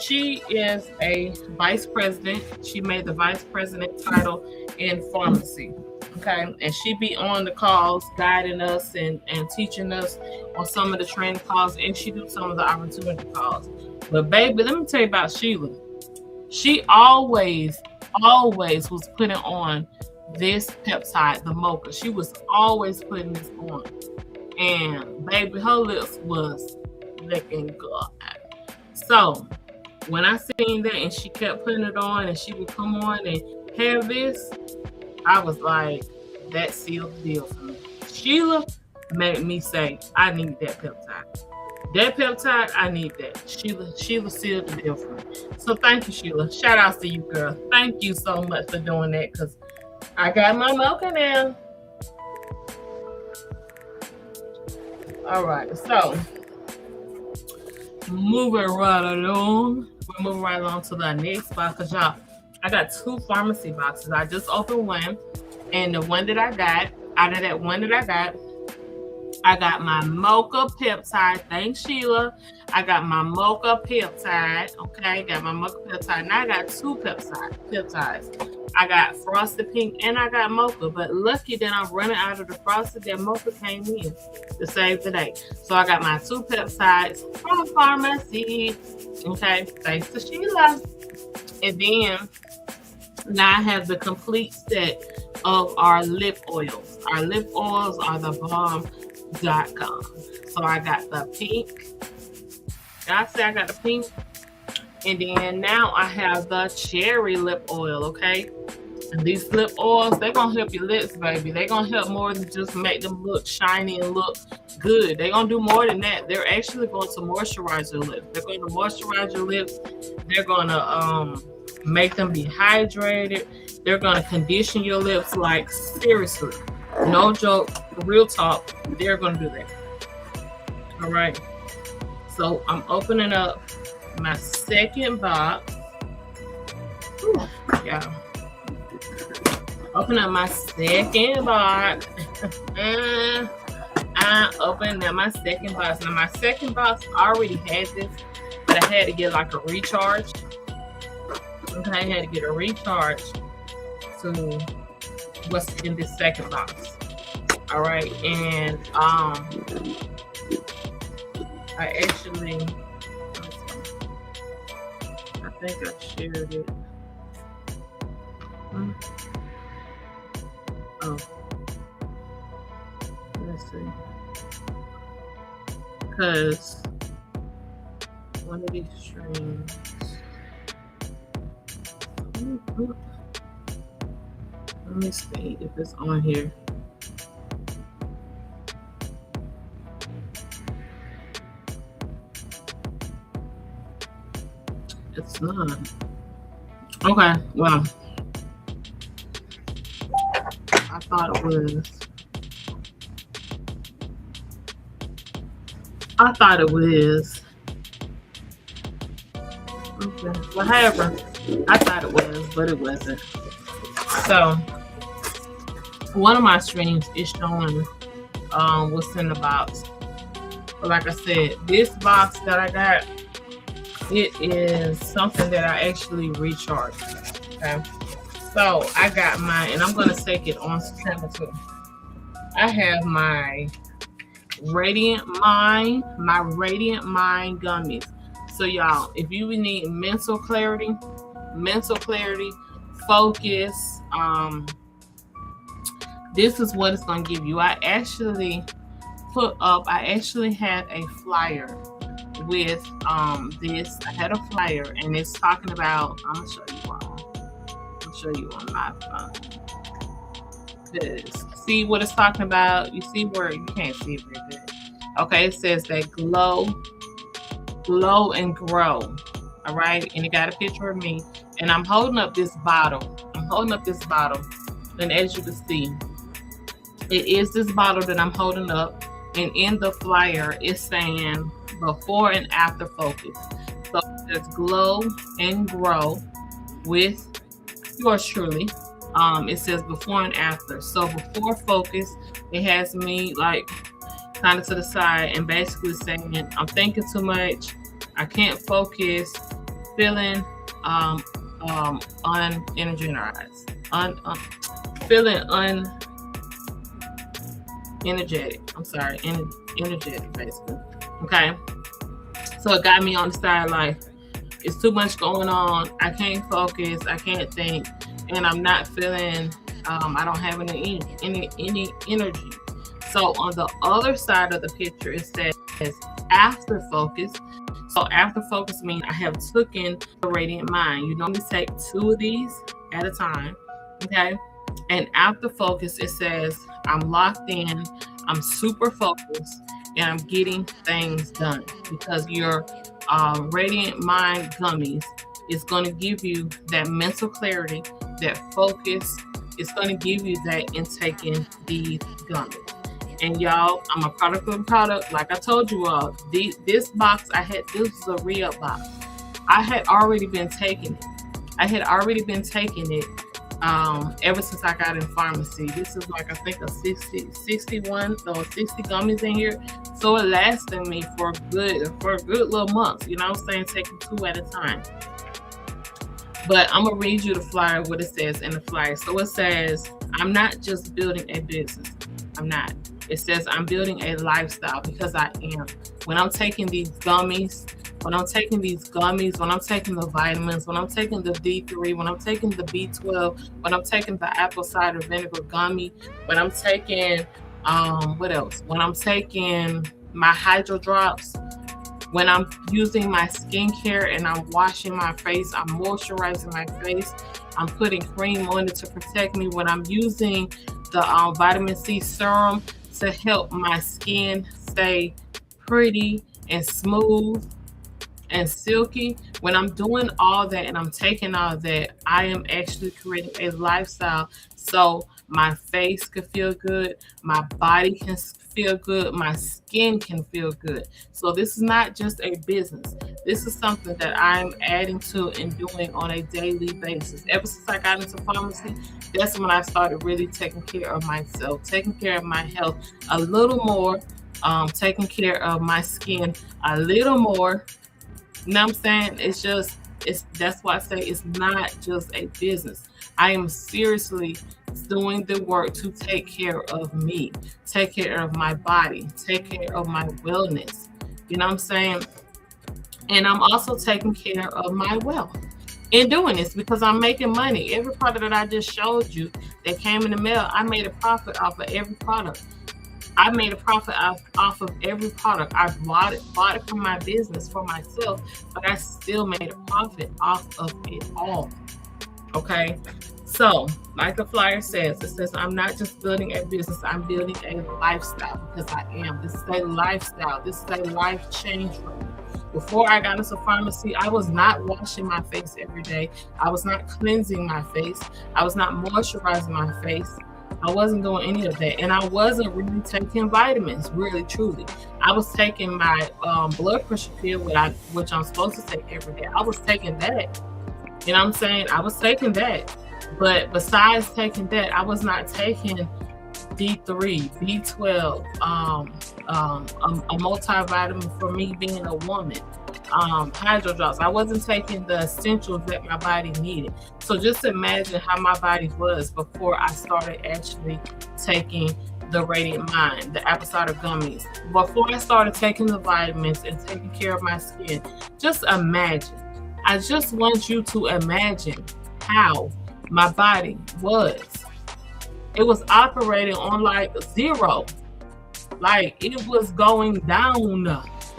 She is a vice president. She made the vice president title in pharmacy. Okay, and she be on the calls, guiding us and teaching us on some of the training calls, and she do some of the opportunity calls. But baby, let me tell you about Sheila. She always was putting on this peptide, the mocha. She was always putting this on. And baby, her lips was looking good. So when I seen that and she kept putting it on and she would come on and have this, I was like, that sealed the deal for me. Sheila made me say, I need that peptide. That peptide, I need that. Sheila sealed the deal for me. So thank you, Sheila. Shout out to you, girl. Thank you so much for doing that, because I got my mocha now. All right, so moving right along. We're moving right along to the next box, because y'all, I got 2 pharmacy boxes. I just opened one, and the one that I got, out of that one that I got my mocha peptide. Thanks, Sheila. I got my mocha peptide. Okay, got my mocha peptide. Now I got 2 peptides. I got frosted pink and I got mocha. But lucky that I'm running out of the frosted, that mocha came in to save the day. So I got my 2 peptides from pharmacy. Okay, thanks to Sheila. And then now I have the complete set of our lip oils. Our lip oils are the bomb.com. So I got the pink. I say I got the pink. And then now I have the cherry lip oil, okay? And these lip oils, they're going to help your lips, baby. They're going to help more than just make them look shiny and look good. They're going to do more than that. They're actually going to moisturize your lips. They're going to moisturize your lips. They're going to make them be hydrated. They're going to condition your lips, like seriously. No joke, real talk. They're going to do that. All right. So I'm opening up my second box. Ooh, yeah. Open up my second box. I opened up my second box. Now my second box already had this, but I had to get like a recharge. Okay, I had to get a recharge to what's in this second box. All right, and I actually, I think I shared it. Oh, let's see, because one of these streams. Let me see if it's on here. It's not. Okay, well, I thought it was. I thought it was. Okay, well, however, I thought it was, but it wasn't. So, one of my streams is showing what's in the box. But like I said, this box that I got, it is something that I actually recharge. Okay. So I got mine, and I'm going to take it on camera too. I have my Radiant Mind gummies. So y'all, if you need mental clarity, focus, this is what it's going to give you. I actually had a flyer with this. I had a flyer, and it's talking about, I'm going to show you all. I'll show you on my phone. See what it's talking about? You see where you can't see it very good. Okay, it says that glow and grow. All right, and it got a picture of me, and I'm holding up this bottle. And as you can see, it is this bottle that I'm holding up, and in the flyer it's saying before and after focus. So there's glow and grow with yours truly. It says before and after. So before focus, it has me like kind of to the side and basically saying I'm thinking too much, I can't focus, feeling unenergized, feeling unenergetic. I'm sorry, energetic basically. Okay, so it got me on the side like it's too much going on, I can't focus, I can't think, and I'm not feeling, I don't have any energy. So on the other side of the picture, it says after focus. So after focus means I have taken the Radiant Mind. You normally take 2 of these at a time, okay? And after focus, it says I'm locked in, I'm super focused, and I'm getting things done, because your Radiant Mind gummies is going to give you that mental clarity, that focus. It's going to give you that in taking these gummies. And y'all, I'm a product of a product. Like I told you all, this box this is a re-up box. I had already been taking it. Ever since I got in pharmacy. This is like, I think a 60 gummies in here. So it lasted me for a good little month. You know what I'm saying? Taking 2 at a time. But I'm going to read you the flyer, what it says in the flyer. So it says, I'm not just building a business. I'm not. It says I'm building a lifestyle, because I am. When I'm taking these gummies, when I'm taking the vitamins, when I'm taking the D3, when I'm taking the B12, when I'm taking the apple cider vinegar gummy, when I'm taking, what else? When I'm taking my hydro drops, when I'm using my skincare and I'm washing my face, I'm moisturizing my face, I'm putting cream on it to protect me, when I'm using the vitamin C serum to help my skin stay pretty and smooth and silky. When I'm doing all that and I'm taking all that, I am actually creating a lifestyle so my face can feel good, my body can feel good, my skin can feel good. So this is not just a business. This is something that I'm adding to and doing on a daily basis. Ever since I got into pharmacy, that's when I started really taking care of myself, taking care of my health a little more, taking care of my skin a little more. You know what I'm saying? That's why I say it's not just a business. I am seriously doing the work to take care of me, take care of my body, take care of my wellness. You know what I'm saying? And I'm also taking care of my wealth in doing this, because I'm making money. Every product that I just showed you that came in the mail, I made a profit off of every product. I made a profit off of every product. I bought it for my business, for myself, but I still made a profit off of it all. Okay? So, like the flyer says, it says, I'm not just building a business, I'm building a lifestyle, because I am. This is a lifestyle. This is a life change for me. Before I got into pharmacy, I was not washing my face every day. I was not cleansing my face. I was not moisturizing my face. I wasn't doing any of that. And I wasn't really taking vitamins, really, truly. I was taking my blood pressure pill, which I'm supposed to take every day. I was taking that. You know what I'm saying? I was taking that. But besides taking that, I was not taking D3, B12, a multivitamin for me being a woman. Hydro drops. I wasn't taking the essentials that my body needed. So just imagine how my body was before I started actually taking the Radiant Mind, the apple cider gummies. Before I started taking the vitamins and taking care of my skin, just imagine. I just want you to imagine how my body was. It was operating on like zero. Like it was going down.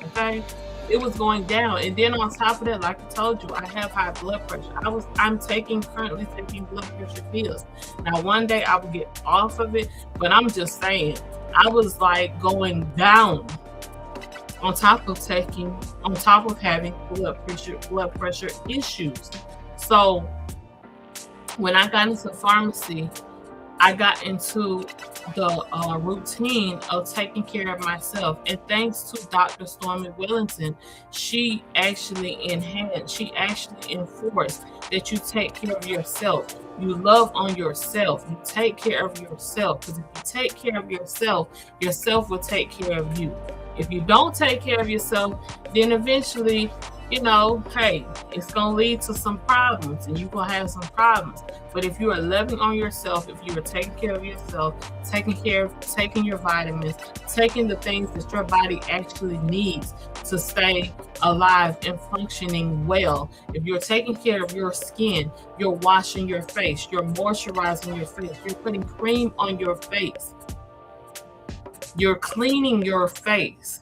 Okay? It was going down. And then on top of that, like I told you, I have high blood pressure. I'm currently taking blood pressure pills. Now one day I will get off of it, but I'm just saying, I was like going down on top of having blood pressure issues. So when I got into pharmacy, I got into the routine of taking care of myself. And thanks to Dr. Stormy Wellington, she actually enforced that you take care of yourself. You love on yourself. You take care of yourself. Because if you take care of yourself will take care of you. If you don't take care of yourself, then eventually, hey, it's going to lead to some problems and you're going to have some problems. But if you are loving on yourself, if you are taking care of yourself, taking your vitamins, taking the things that your body actually needs to stay alive and functioning well, if you're taking care of your skin, you're washing your face, you're moisturizing your face, you're putting cream on your face, you're cleaning your face.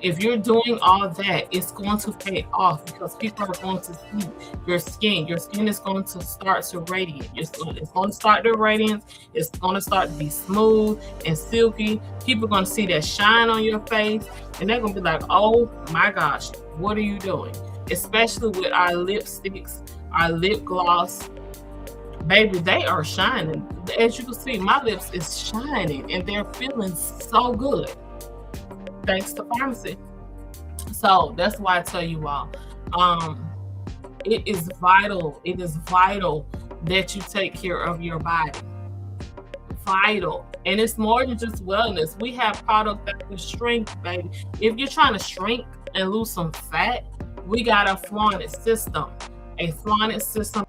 If you're doing all that, it's going to pay off because people are going to see your skin. Your skin is going to start to radiate. It's going to start to radiance. It's going to start to be smooth and silky. People are going to see that shine on your face, and they're going to be like, oh my gosh, what are you doing? Especially with our lipsticks, our lip gloss. Baby, they are shining. As you can see, my lips is shining, and they're feeling so good. Thanks to pharmacy. So that's why I tell you all, it is vital that you take care of your body. Vital. And it's more than just wellness. We have products that can shrink, baby. If you're trying to shrink and lose some fat, we got a Flaunet system. A Flaunet system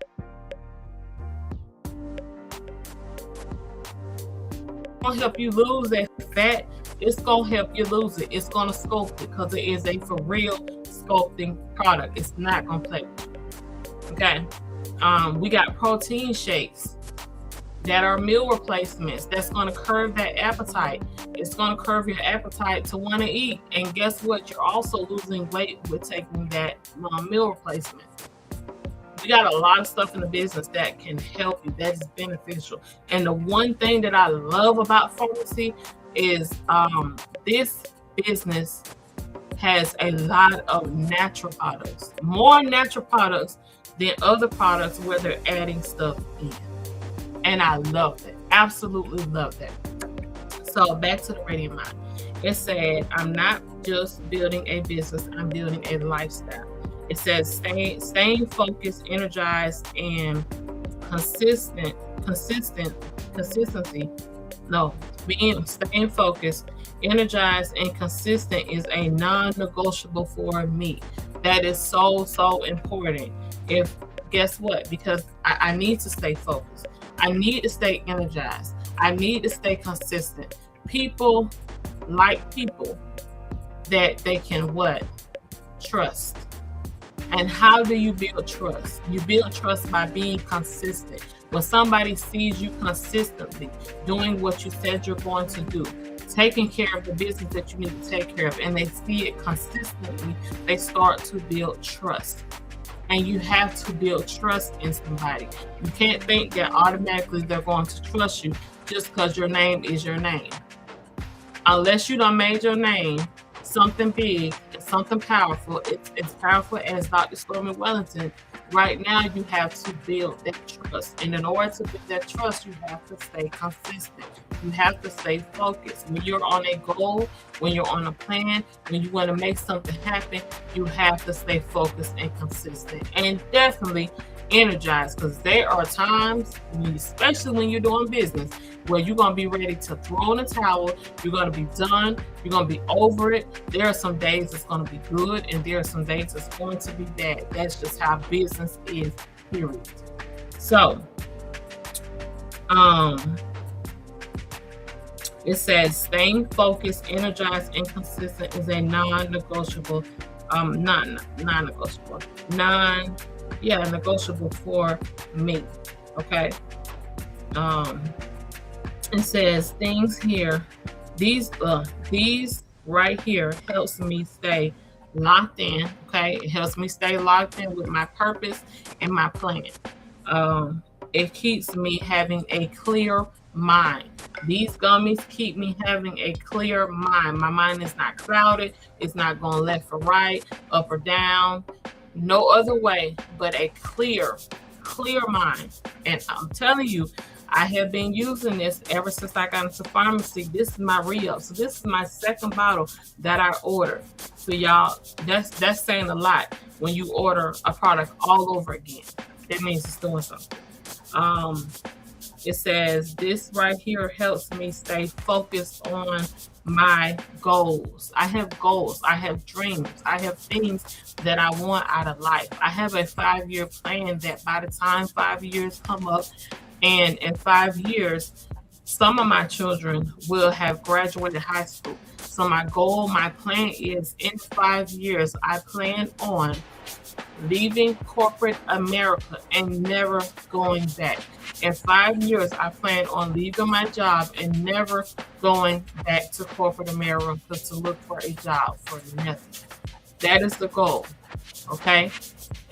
will help you lose that fat. It's going to help you lose it. It's going to sculpt it because it is a for real sculpting product. It's not going to play. Okay. We got protein shakes that are meal replacements. That's going to curb that appetite. It's going to curb your appetite to want to eat. And guess what? You're also losing weight with taking that meal replacement. We got a lot of stuff in the business that can help you. That is beneficial. And the one thing that I love about pharmacy is this business has a lot of natural products, more natural products than other products where they're adding stuff in. And I love that. Absolutely love that. So back to the Radiant Mind. It said, I'm not just building a business, I'm building a lifestyle. It says staying focused, energized, and consistency. Staying focused, energized, and consistent is a non-negotiable for me. That is so important. Guess what? Because I need to stay focused. I need to stay energized. I need to stay consistent. People like people that they can what? Trust. And how do you build trust? You build trust by being consistent. When somebody sees you consistently doing what you said you're going to do, taking care of the business that you need to take care of, and they see it consistently, they start to build trust. And you have to build trust in somebody. You can't think that automatically they're going to trust you just because your name is your name. Unless you done made your name something big, something powerful. It's as powerful as Dr. Stormy Wellington. Right now, you have to build that trust. And in order to build that trust, you have to stay consistent. You have to stay focused. When you're on a goal, when you're on a plan, when you want to make something happen, you have to stay focused and consistent. And definitely energized, because there are times, especially when you're doing business, where you're going to be ready to throw in the towel. You're going to be done. You're going to be over it. There are some days it's going to be good, and there are some days it's going to be bad. That's just how business is, period. So, it says staying focused, energized, and consistent is a non-negotiable, negotiable for me. Okay. It says things here, these right here helps me stay locked in. Okay, it helps me stay locked in with my purpose and my plan. It keeps me having a clear mind. These gummies keep me having a clear mind. My mind is not clouded. It's not going left or right, up or down, no other way but a clear mind. And I'm telling you, I have been using this ever since I got into pharmacy. This is my re-up. So this is my second bottle that I ordered. So y'all, that's saying a lot when you order a product all over again. That means it's doing something. It says this right here helps me stay focused on my goals. I have goals. I have dreams. I have things that I want out of life. I have a 5-year plan that by the time 5 years come up, and in 5 years, some of my children will have graduated high school. So my goal, my plan is in 5 years, I plan on leaving corporate America and never going back. In 5 years, I plan on leaving my job and never going back to corporate America to look for a job for nothing. That is the goal. Okay?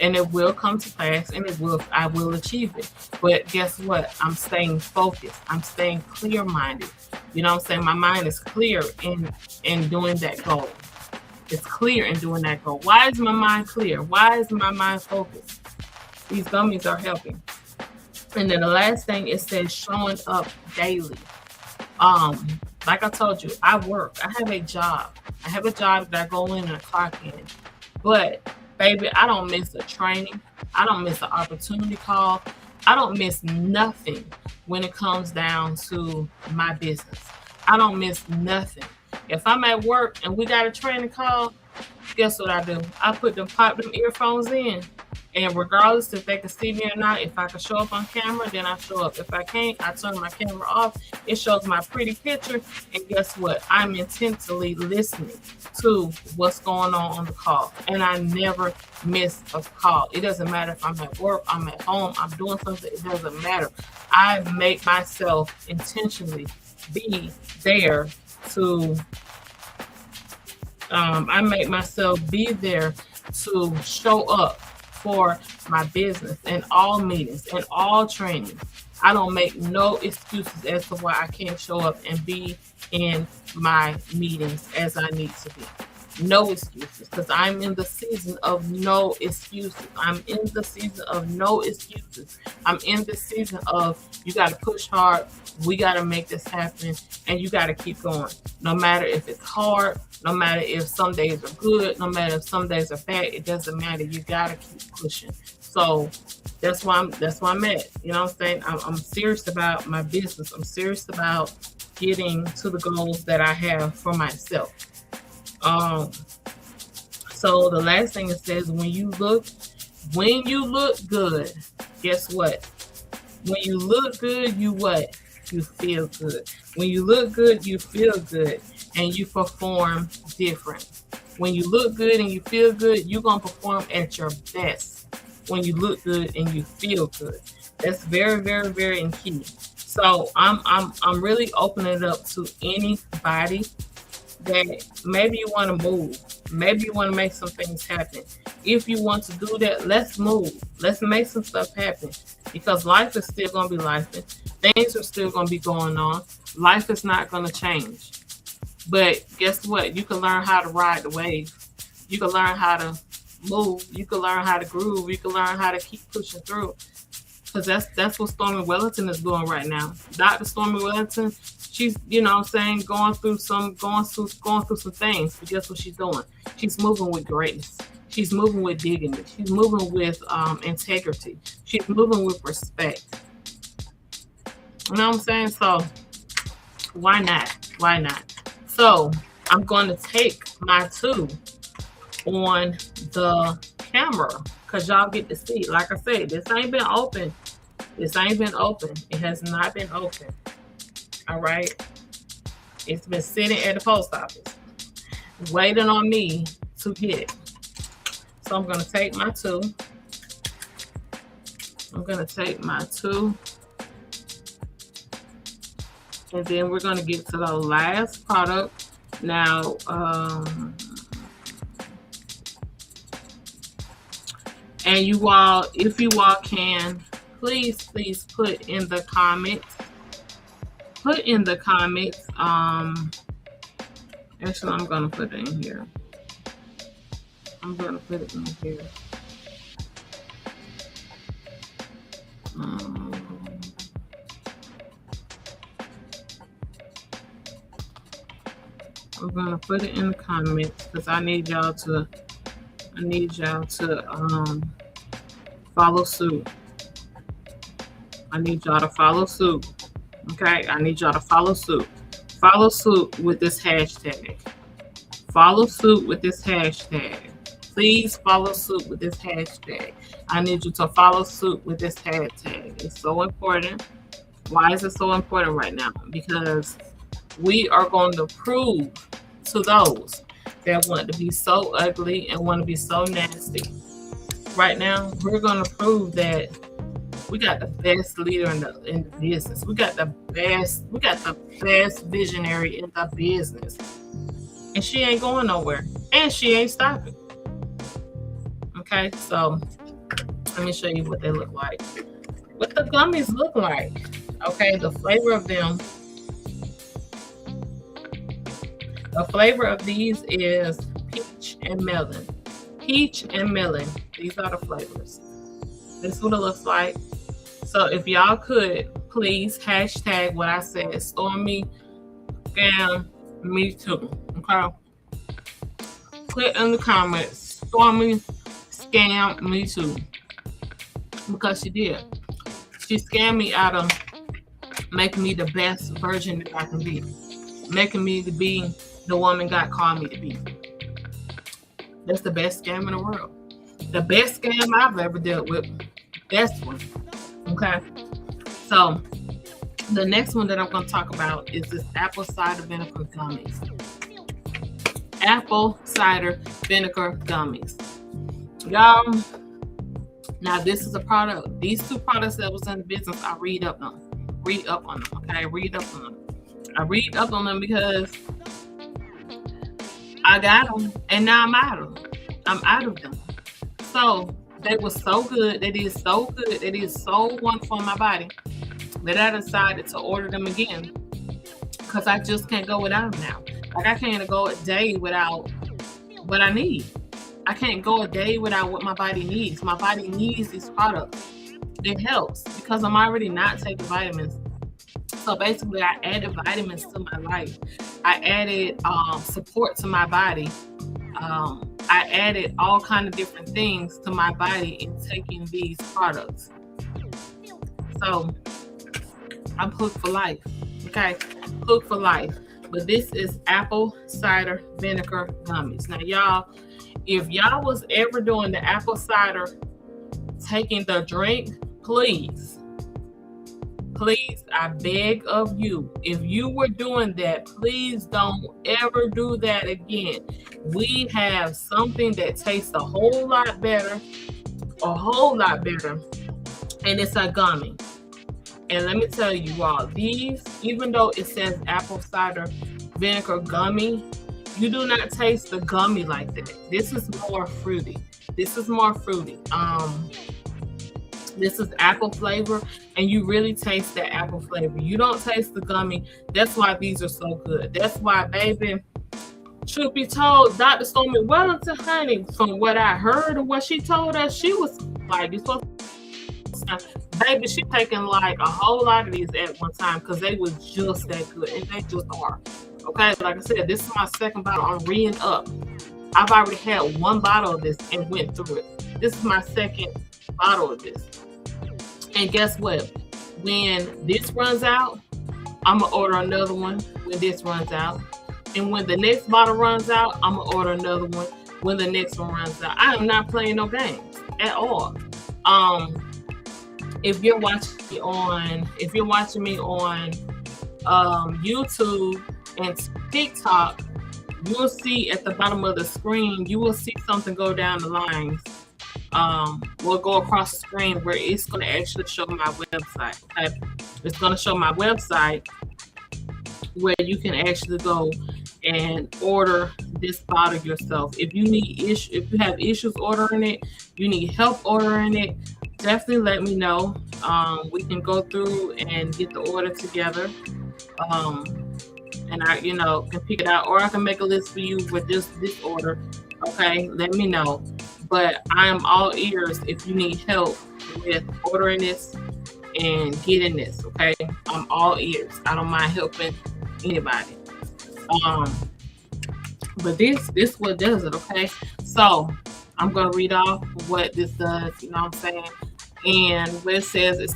And it will come to pass, and I will achieve it. But guess what? I'm staying focused. I'm staying clear-minded. You know what I'm saying? My mind is clear in doing that goal. It's clear in doing that goal. Why is my mind clear? Why is my mind focused? These gummies are helping. And then the last thing, it says showing up daily. Like I told you, I work. I have a job. I have a job that I go in and I clock in. But baby, I don't miss a training. I don't miss an opportunity call. I don't miss nothing when it comes down to my business. I don't miss nothing. If I'm at work and we got a training call, guess what I do? I pop them earphones in. And regardless if they can see me or not, if I can show up on camera, then I show up. If I can't, I turn my camera off. It shows my pretty picture. And guess what? I'm intently listening to what's going on the call. And I never miss a call. It doesn't matter if I'm at work, I'm at home, I'm doing something. It doesn't matter. I make myself intentionally be there to show up for my business in all meetings, in all trainings. I don't make no excuses as to why I can't show up and be in my meetings as I need to be. No excuses, because I'm in the season of no excuses. I'm in the season of no excuses. I'm in the season of you got to push hard. We got to make this happen, and you got to keep going. No matter if it's hard, no matter if some days are good, no matter if some days are bad, it doesn't matter. You got to keep pushing. So that's why I'm at. You know what I'm saying? I'm serious about my business. I'm serious about getting to the goals that I have for myself. So the last thing it says, when you look good, guess what? When you look good, you what? You feel good. When you look good, you feel good, and you perform different. When you look good and you feel good, you're gonna perform at your best. When you look good and you feel good, that's very, very, very key. So I'm really opening it up to anybody that maybe you want to move, maybe you want to make some things happen. If you want to do that, let's move. Let's make some stuff happen, because life is still going to be life. Things are still going to be going on. Life is not going to change. But guess what? You can learn how to ride the wave. You can learn how to move. You can learn how to groove. You can learn how to keep pushing through. Because that's what Stormy Wellington is doing right now. Dr. Stormy Wellington, she's, you know what I'm saying, going through some things. But guess what she's doing? She's moving with grace. She's moving with dignity. She's moving with integrity. She's moving with respect. You know what I'm saying? So why not? Why not? So I'm going to take my two on the camera because y'all get to see. Like I said, this ain't been open. This ain't been open. It has not been open. All right. It's been sitting at the post office, waiting on me to get it. So I'm going to take my two. I'm going to take my two. And then we're going to get to the last product. Now, and you all, if you all can, please put in the comments. Actually, I'm going to put it in here. I'm going to put it in here. I'm going to put it in the comments because I need y'all to follow suit. I need y'all to follow suit. Okay, I need y'all to follow suit. Follow suit with this hashtag. Follow suit with this hashtag. Please follow suit with this hashtag. I need you to follow suit with this hashtag. It's so important. Why is it so important right now? Because we are going to prove to those that want to be so ugly and want to be so nasty. Right now, we're going to prove that we got the best leader in the business. We got the best visionary in the business. And she ain't going nowhere. And she ain't stopping. Okay, so let me show you what they look like. What the gummies look like. Okay, the flavor of them. The flavor of these is peach and melon. Peach and melon. These are the flavors. This is what it looks like. So if y'all could, please hashtag what I said. Stormy, scam, me too. Okay? Put in the comments, Stormy, scam, me too. Because she did. She scammed me out of making me the best version that I can be. Making me to be the woman God called me to be. That's the best scam in the world. The best scam I've ever dealt with. Best one. Okay. So the next one that I'm going to talk about is this apple cider vinegar gummies. Apple cider vinegar gummies. Y'all, now this is a product. These two products that was in the business, I read up on them. Okay, read up on them. I read up on them because I got them and now I'm out of them. So they were so good. They did so good. They did so wonderful on my body that I decided to order them again because I just can't go without them now. Like I can't go a day without what I need. I can't go a day without what my body needs. My body needs these products. It helps because I'm already not taking vitamins. So basically, I added vitamins to my life. I added support to my body. I added all kind of different things to my body in taking these products. So I'm hooked for life. Okay, hooked for life. But this is apple cider vinegar gummies. Now, y'all, if y'all was ever doing the apple cider, taking the drink, please, I beg of you, if you were doing that, please don't ever do that again. We have something that tastes a whole lot better, and it's a gummy. And let me tell you all, these, even though it says apple cider vinegar gummy, you do not taste the gummy like that. This is more fruity. This is apple flavor, and you really taste that apple flavor. You don't taste the gummy. That's why these are so good. That's why, baby, truth be told, Dr. Stormy Wellington, honey, from what I heard and what she told us, she was like, you're supposed to, baby, she taking like a whole lot of these at one time because they was just that good, and they just are. Okay, like I said, this is my second bottle. I'm reading up. I've already had one bottle of this and went through it. This is my second bottle of this. And guess what? When this runs out, I'm gonna order another one when this runs out. And when the next bottle runs out, I'm gonna order another one when the next one runs out. I am not playing no games at all. If you're watching me on YouTube and TikTok, you'll see at the bottom of the screen, you will see something go down the lines. Will go across the screen where it's going to actually show my website. Okay? It's going to show my website where you can actually go and order this bottle yourself. If you have issues ordering it, you need help ordering it, definitely let me know. We can go through and get the order together. And I, can pick it out, or I can make a list for you with this order. Okay, let me know. But I am all ears if you need help with ordering this and getting this. Okay, I'm all ears. I don't mind helping anybody. But this what does it. Okay, so I'm gonna read off what this does. You know what I'm saying? And what it says it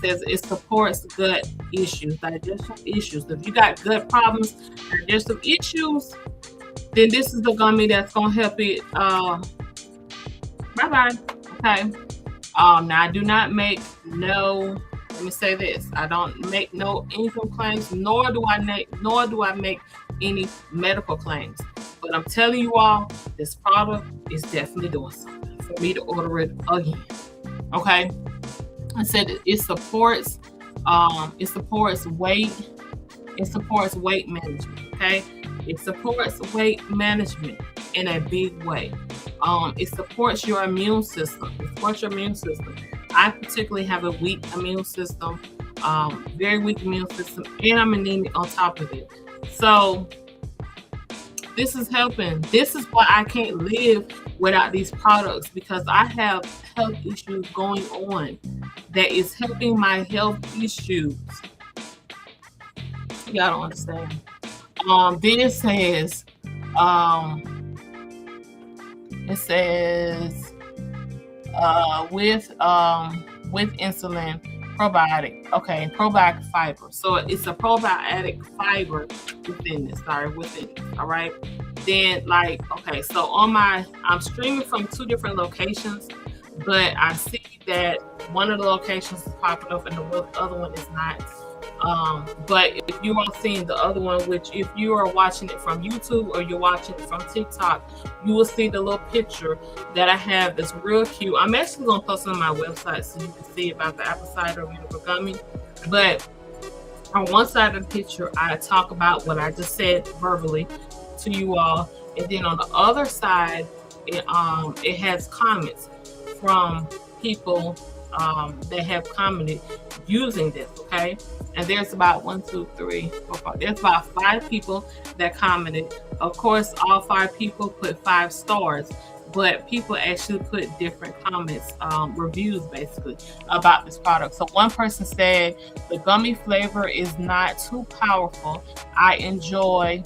supports gut issues, digestive issues. If you got gut problems, digestive issues, then this is the gummy that's gonna help it. Bye-bye. Okay. Now I do not make no. Let me say this: I don't make no income claims, nor do I make any medical claims. But I'm telling you all, this product is definitely doing something for me to order it again. Okay. I said it supports weight. It supports weight management. Okay. It supports weight management in a big way. It supports your immune system. I particularly have a weak immune system, very weak immune system, and I'm anemic on top of it. So this is helping. This is why I can't live without these products, because I have health issues going on that is helping my health issues. Y'all don't understand. This says, it says with insulin probiotic. Okay, probiotic fiber. So it's a probiotic fiber within this. All right. Then so I'm streaming from 2 different locations, but I see that one of the locations is popping up and the other one is not. But if you are seeing the other one, which if you are watching it from YouTube or you're watching it from TikTok, you will see the little picture that I have that's real cute. I'm actually going to post it on my website so you can see about the apple cider vinegar gummy. But on one side of the picture, I talk about what I just said verbally to you all. And then on the other side, it has comments from people that have commented using this, okay? And there's about 1, 2, 3, 4, 5. There's about 5 people that commented. Of course, all 5 people put 5 stars, but people actually put different comments, reviews basically about this product. So one person said, the gummy flavor is not too powerful. I enjoy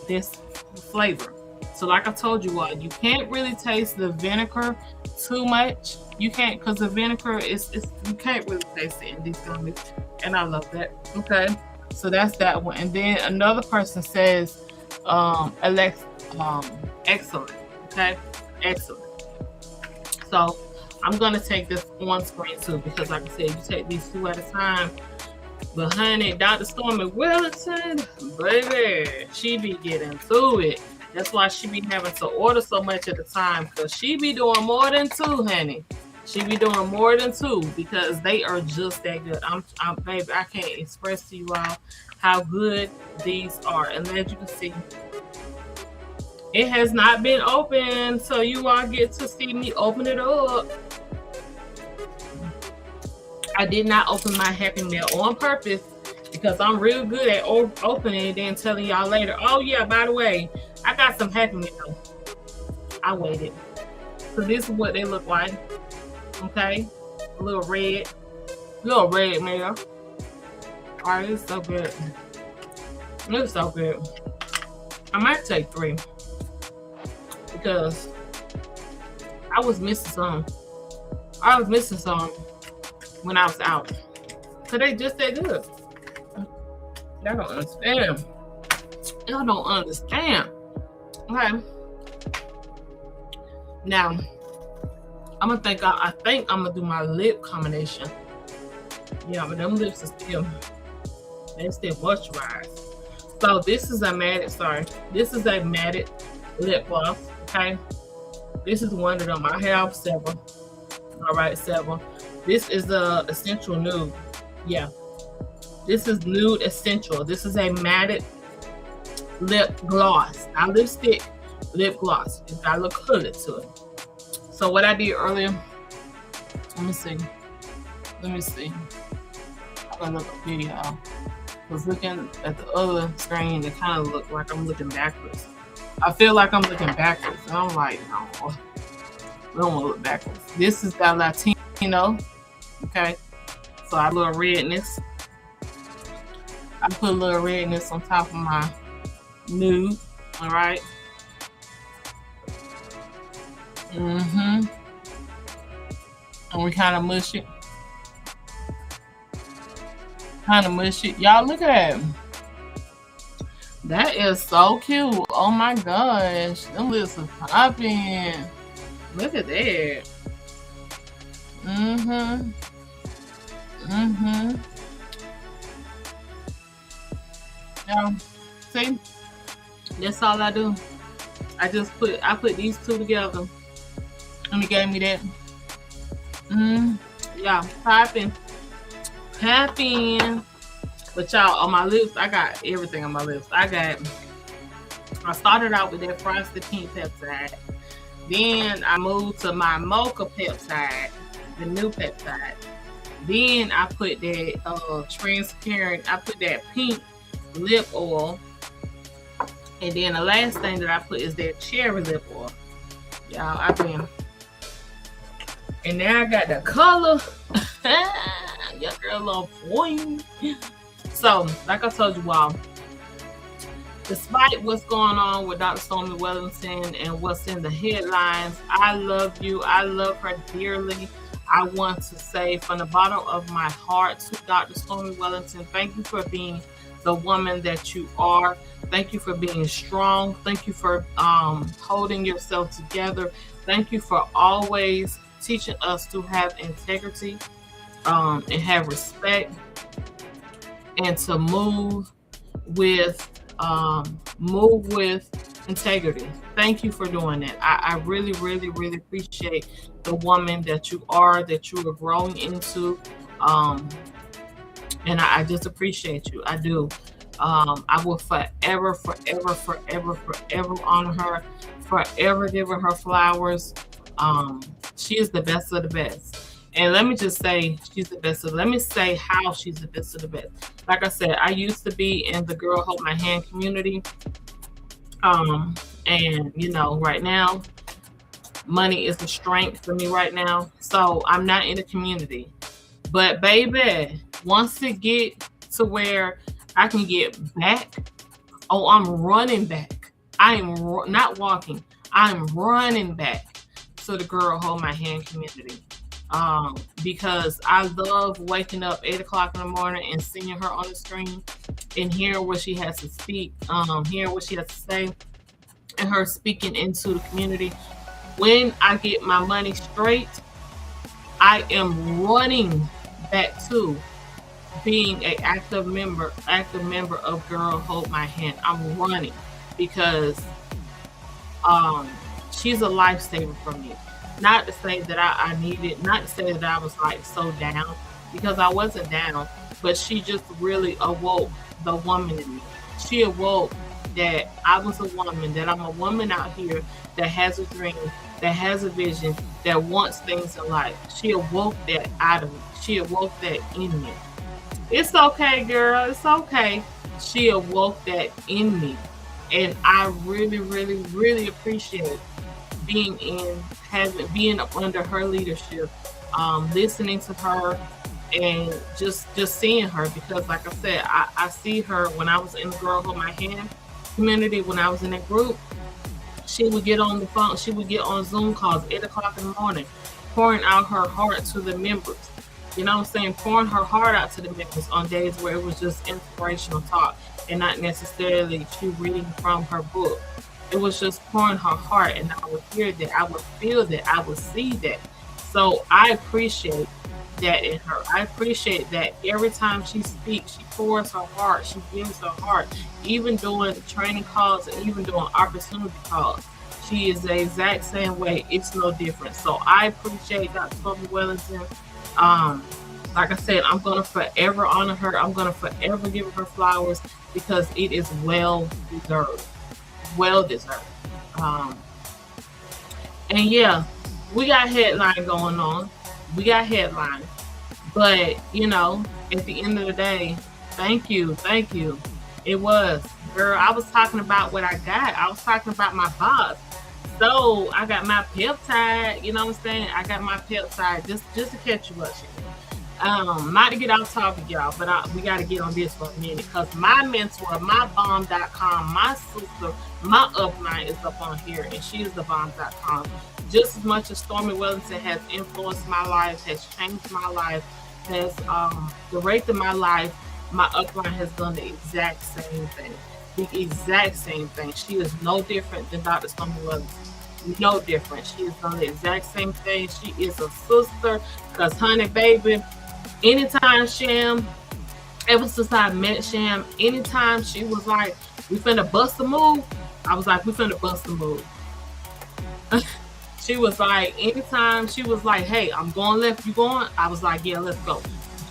this flavor. So like I told you all, you can't really taste the vinegar too much. You can't, because the vinegar you can't really taste it in these gummies. And I love that. Okay. So that's that one. And then another person says, excellent. Okay. Excellent. So I'm going to take this on screen too, because like I said, you take these 2 at a time. But honey, Dr. Stormy Wellington, baby, she be getting through it. That's why she be having to order so much at a time, because she be doing more than 2, honey. She be doing more than 2 because they are just that good. Baby, I can't express to you all how good these are. And as you can see, it has not been opened, so you all get to see me open it up. I did not open my Happy Meal on purpose because I'm real good at opening and then telling y'all later, oh yeah, by the way, I got some Happy Meal. I waited. So this is what they look like. Okay, a little red meal. All right, it's so good. It's so good. I might take 3 because I was missing some. When I was out. Cause they just that good. Y'all don't understand. Y'all don't understand. Okay. Now, I think I'm gonna do my lip combination. Yeah, but them lips are still moisturized. So this is a matted lip gloss. Okay. This is one of them. I have several. All right, several. This is the Essential Nude. Yeah. This is Nude Essential. This is a matted lip gloss. Not lipstick, lip gloss. It's got a little color to it. So what I did earlier, let me see. I'm gonna look at video. I was looking at the other screen. It kind of looked like I'm looking backwards. I feel like I'm looking backwards. And I'm like, no, I don't want to look backwards. This is that Latino. Okay. So I put a little redness. I put a little redness on top of my nude. All right. And we kind of mush it. Y'all look at it. That is so cute. Oh my gosh. Them lips are popping. Look at that. Yeah. See? That's all I do. I put these two together. And it gave me that. Yeah, popping. But y'all, on my lips, I got everything on my lips. I started out with that Frosted Pink Peptide. Then I moved to my Mocha Peptide, the new peptide. Then I put that transparent, I put that pink lip oil. And then the last thing that I put is that cherry lip oil. Y'all, and now I got the color. Your girl on point. So, like I told you all, despite what's going on with Dr. Stormy Wellington and what's in the headlines, I love you. I love her dearly. I want to say from the bottom of my heart to Dr. Stormy Wellington, thank you for being the woman that you are. Thank you for being strong. Thank you for holding yourself together. Thank you for always teaching us to have integrity and have respect and to move with integrity. Thank you for doing that. I really, really, really appreciate the woman that you are growing into. And I just appreciate you. I do. I will forever honor her, forever give her flowers. She is the best of the best. And let me just say she's the best let me say how she's the best of the best. Like I said, I used to be in the Girl Hold My Hand community. And right now, money is a strength for me right now. So I'm not in the community. But baby, once it get to where I can get back, I'm running back. I am not walking. I'm running back to the Girl Hold My Hand community. Because I love waking up 8 o'clock in the morning and seeing her on the screen and hearing what she has to speak, hearing what she has to say, and her speaking into the community. When I get my money straight, I am running back to being an active member of Girl Hold My Hand. I'm running because she's a lifesaver for me. Not to say that I needed, not to say that I was like so down, because I wasn't down, but she just really awoke the woman in me. She awoke that I was a woman, that I'm a woman out here that has a dream, that has a vision, that wants things in life. She awoke that out of me. She awoke that in me. It's okay, girl. It's okay. She awoke that in me. And I really, really, really appreciate being under her leadership, listening to her, and just seeing her, because like I said, I see her when I was in the Girl Hold My Hand community, when I was in that group. She would get on the phone, she would get on Zoom calls 8 o'clock in the morning, pouring out her heart to the members, You know what I'm saying? Pouring her heart out to the members on days where it was just inspirational talk and not necessarily she reading from her book. It was just pouring her heart, and I would hear that, I would feel that, I would see that. So I appreciate that in her. I appreciate that every time she speaks, she pours her heart, she gives her heart, even doing training calls and even doing opportunity calls. She is the exact same way. It's no different. So I appreciate Dr. Stormy Wellington. Um, like I said, I'm gonna forever honor her. I'm gonna forever give her flowers because it is well deserved. Well deserved. Um, and yeah, we got headline going on. We got headline. But you know, at the end of the day, thank you, thank you. It was, girl. I was talking about what I got. I was talking about my box. So I got my peptide. You know what I'm saying? I got my peptide just to catch you up. Not to get off topic, y'all, but we got to get on this for a minute because my mentor, my bomb.com, my sister, my upline is up on here, and she is the bomb.com. Just as much as Stormy Wellington has influenced my life, has changed my life, has directed my life, my upline has done the exact same thing. The exact same thing. She is no different than Dr. Stormy Wellington. No different. She has done the exact same thing. She is a sister. Because, honey, baby, anytime Sham, ever since I met Sham, anytime she was like, we finna bust a move, I was like, we finna bust a move. She was like, anytime she was like, hey, I'm going left, you going? I was like, yeah, let's go.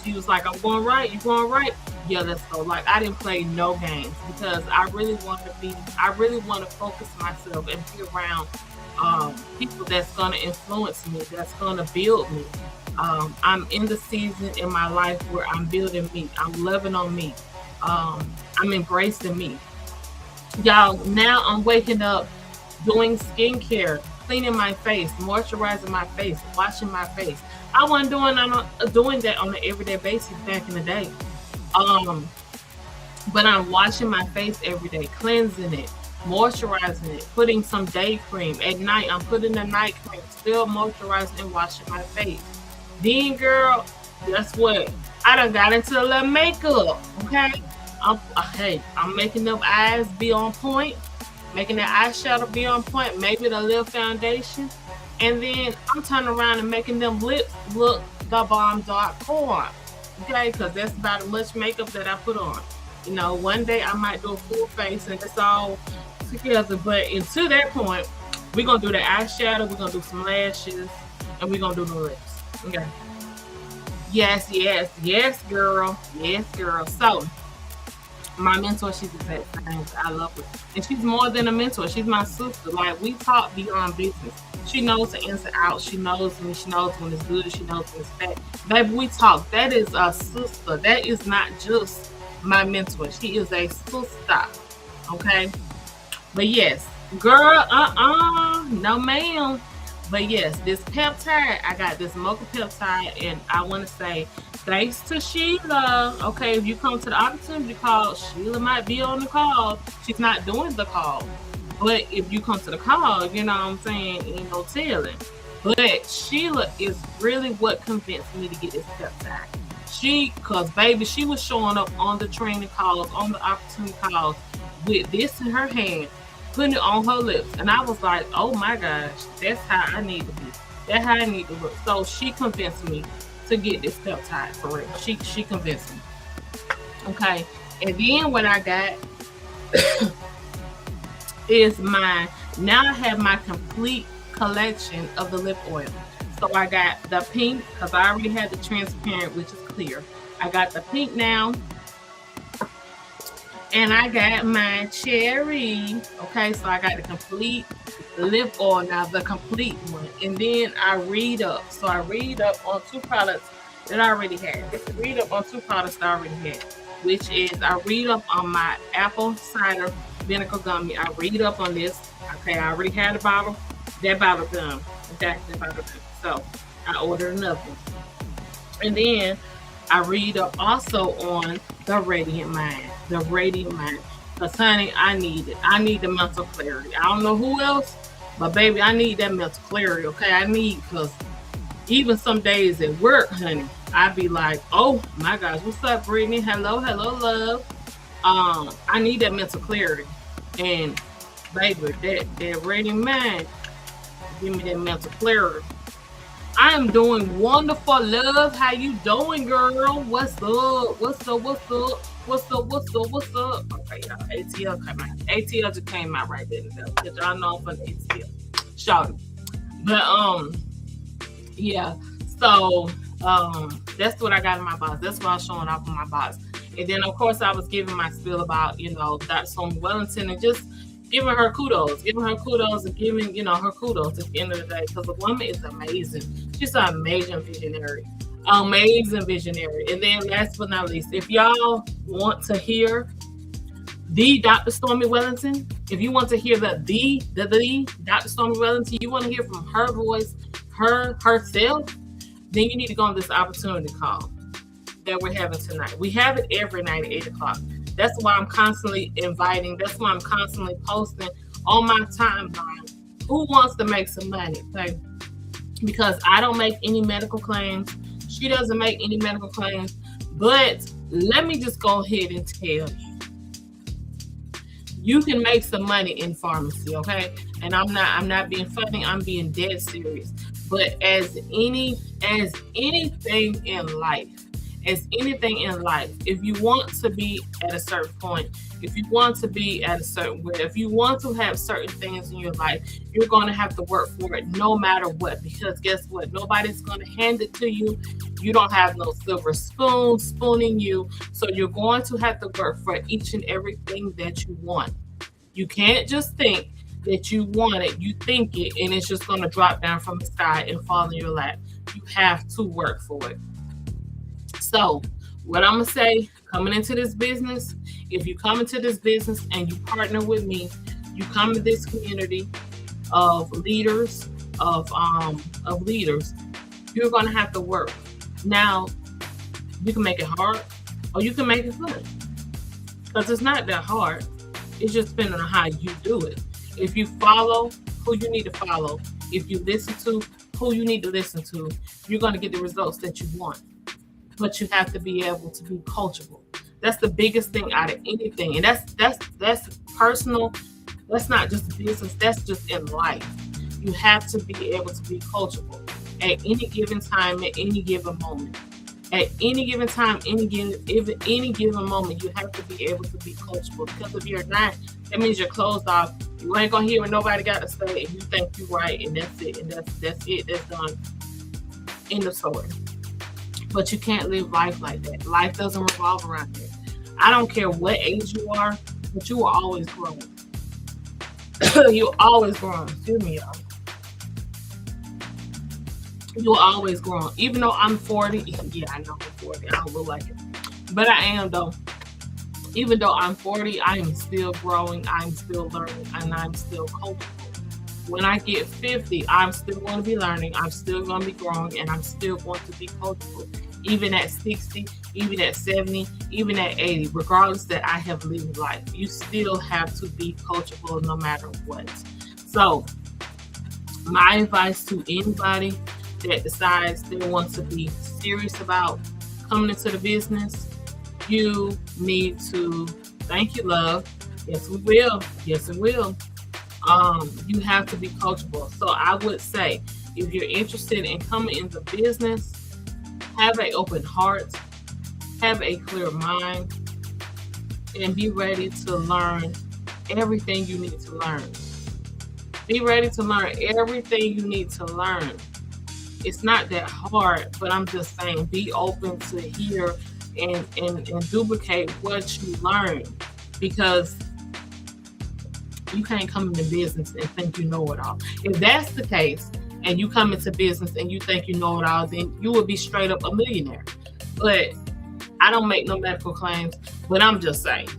She was like, I'm going right, you going right? Yeah, let's go. Like, I didn't play no games because I really want to focus myself and be around people that's going to influence me, that's going to build me. I'm in the season in my life where I'm building me. I'm loving on me. I'm embracing me. Y'all, now I'm waking up doing skincare, cleaning my face, moisturizing my face, washing my face. I wasn't doing that on an everyday basis back in the day. But I'm washing my face every day, cleansing it, moisturizing it, putting some day cream. At night, I'm putting the night cream, still moisturizing and washing my face. Then, girl, guess what? I done got into a little makeup, okay? I'm making them eyes be on point, making that eyeshadow be on point, maybe the little foundation. And then I'm turning around and making them lips look the bomb.com. Okay, because that's about as much makeup that I put on. You know, one day I might do a full face and it's all together. But until that point, we're going to do the eyeshadow, we're going to do some lashes, and we're going to do the lips. Okay. Yes, girl. Yes, girl. So, my mentor, she's the best. I love her. And she's more than a mentor. She's my sister. Like, we talk beyond business. She knows the ins and outs. She knows me. She knows when it's good. She knows when it's bad. Baby, we talk. That is a sister. That is not just my mentor. She is a sister. Okay? But yes. Girl, no ma'am. But yes, this peptide, I got this mocha peptide, and I want to say thanks to Sheila. Okay, if you come to the opportunity call, Sheila might be on the call. She's not doing the call. But if you come to the call, you know what I'm saying, ain't no telling. But Sheila is really what convinced me to get this peptide. Because baby, she was showing up on the training calls, on the opportunity calls with this in her hand, putting it on her lips. And I was like, oh my gosh, that's how I need to be. That's how I need to look. So she convinced me to get this peptide for real. She convinced me. Okay. And then what I got is now I have my complete collection of the lip oil. So I got the pink, because I already had the transparent, which is clear. I got the pink now. And I got my cherry. Okay, so I got the complete lip oil now, the complete one. And then I read up. So I read up on two products that I already had. Read up on two products that I already had, which is I read up on my apple cider vinegar gummy. I read up on this. Okay, I already had a bottle. That bottle done. Okay, that bottle done. So I ordered another one. And then I read up also on the Radiant Mind. The Radiant Mind. Because, honey, I need it. I need the mental clarity. I don't know who else, but, baby, I need that mental clarity, okay? I need, because even some days at work, honey, I'd be like, oh my gosh, what's up, Brittany? Hello, love. I need that mental clarity. And baby, that ready man, give me that mental clarity. I am doing wonderful, love. How you doing, girl? What's up? What's up? What's up? What's up? What's up? What's up? Okay, y'all. ATL came out. ATL just came out right there. Because y'all know I'm from the ATL. Shout it. But yeah. So that's what I got in my box. That's what I was showing off in my box. And then of course I was giving my spiel about, Dr. Stormy Wellington and just giving her kudos and giving, her kudos at the end of the day, because the woman is amazing. She's an amazing visionary. And then last but not least, if y'all want to hear the Dr. Stormy Wellington, if you want to hear the Dr. Stormy Wellington, you want to hear from her voice, herself, then you need to go on this opportunity call that we're having tonight. We have it every night at 8 o'clock. That's why I'm constantly inviting. That's why I'm constantly posting on my timeline. Who wants to make some money? Okay? Because I don't make any medical claims. She doesn't make any medical claims. But let me just go ahead and tell you. You can make some money in pharmacy, okay? And I'm not being funny. I'm being dead serious. But as anything in life, if you want to be at a certain point, if you want to be at a certain way, if you want to have certain things in your life, you're going to have to work for it no matter what. Because guess what? Nobody's going to hand it to you. You don't have no silver spoon spooning you. So you're going to have to work for each and everything that you want. You can't just think that you want it. You think it, and it's just going to drop down from the sky and fall in your lap. You have to work for it. So what I'm going to say, coming into this business, if you come into this business and you partner with me, you come to this community of leaders, of leaders, you're going to have to work. Now, you can make it hard or you can make it fun. Because it's not that hard. It's just depending on how you do it. If you follow who you need to follow, if you listen to who you need to listen to, you're going to get the results that you want. But you have to be able to be coachable. That's the biggest thing out of anything. And that's personal. That's not just business. That's just in life. You have to be able to be coachable at any given time, at any given moment. At any given time, any given moment, you have to be able to be coachable. Because if you're not, that means you're closed off. You ain't gonna hear what nobody got to say, and you think you're right, and that's it, and that's it. That's done. End of story. But you can't live life like that. Life doesn't revolve around that. I don't care what age you are, but you are always growing. You're always growing. Excuse me, y'all. You're always growing. Even though I'm 40, yeah, I know I'm 40. I don't look like it. But I am, though. Even though I'm 40, I am still growing. I'm still learning, and I'm still coachable. When I get 50, I'm still going to be learning. I'm still going to be growing, and I'm still going to be coachable. Even at 60, even at 70, even at 80, regardless that I have lived life, you still have to be coachable no matter what. So my advice to anybody that decides they want to be serious about coming into the business, you need to, thank you, love. Yes, we will. Yes, it will. You have to be coachable. So I would say, if you're interested in coming into business, have an open heart, have a clear mind, and be ready to learn everything you need to learn. Be ready to learn everything you need to learn. It's not that hard, but I'm just saying, be open to hear and duplicate what you learn, because you can't come into business and think you know it all. If that's the case, and you come into business and you think you know it all, then you will be straight up a millionaire. But I don't make no medical claims, but I'm just saying,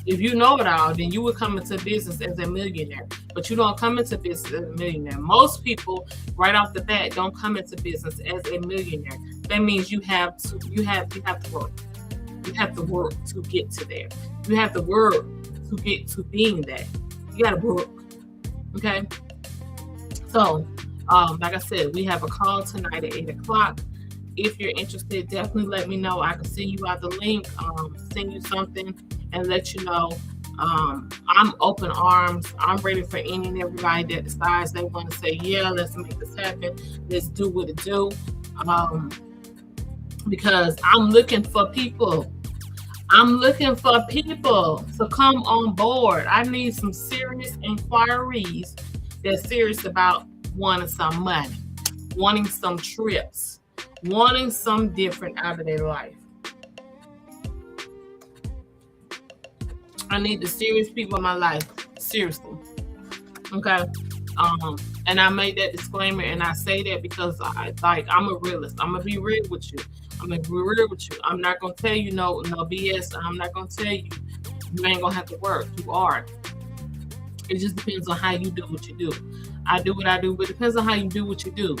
if you know it all, then you would come into business as a millionaire. But you don't come into business as a millionaire. Most people, right off the bat, don't come into business as a millionaire. That means you have to work. You have to work to get to there. You have to work to get to being that. You got to work. Okay? So, like I said, we have a call tonight at 8 o'clock. if you're interested, definitely let me know. I can send you out the link, send you something, and let you know. I'm open arms. I'm ready for any and everybody that decides they want to say, yeah, let's make this happen. Let's do what it do. Because I'm looking for people. I'm looking for people to come on board. I need some serious inquiries that's serious about wanting some money, wanting some trips, wanting some different out of their life. I need the serious people in my life. Seriously. Okay. And I made that disclaimer, and I say that because I'm a realist. I'm gonna be real with you. I'm not gonna tell you no BS. I'm not gonna tell you ain't gonna have to work. You are. It just depends on how you do what you do. I do what I do, but it depends on how you do what you do.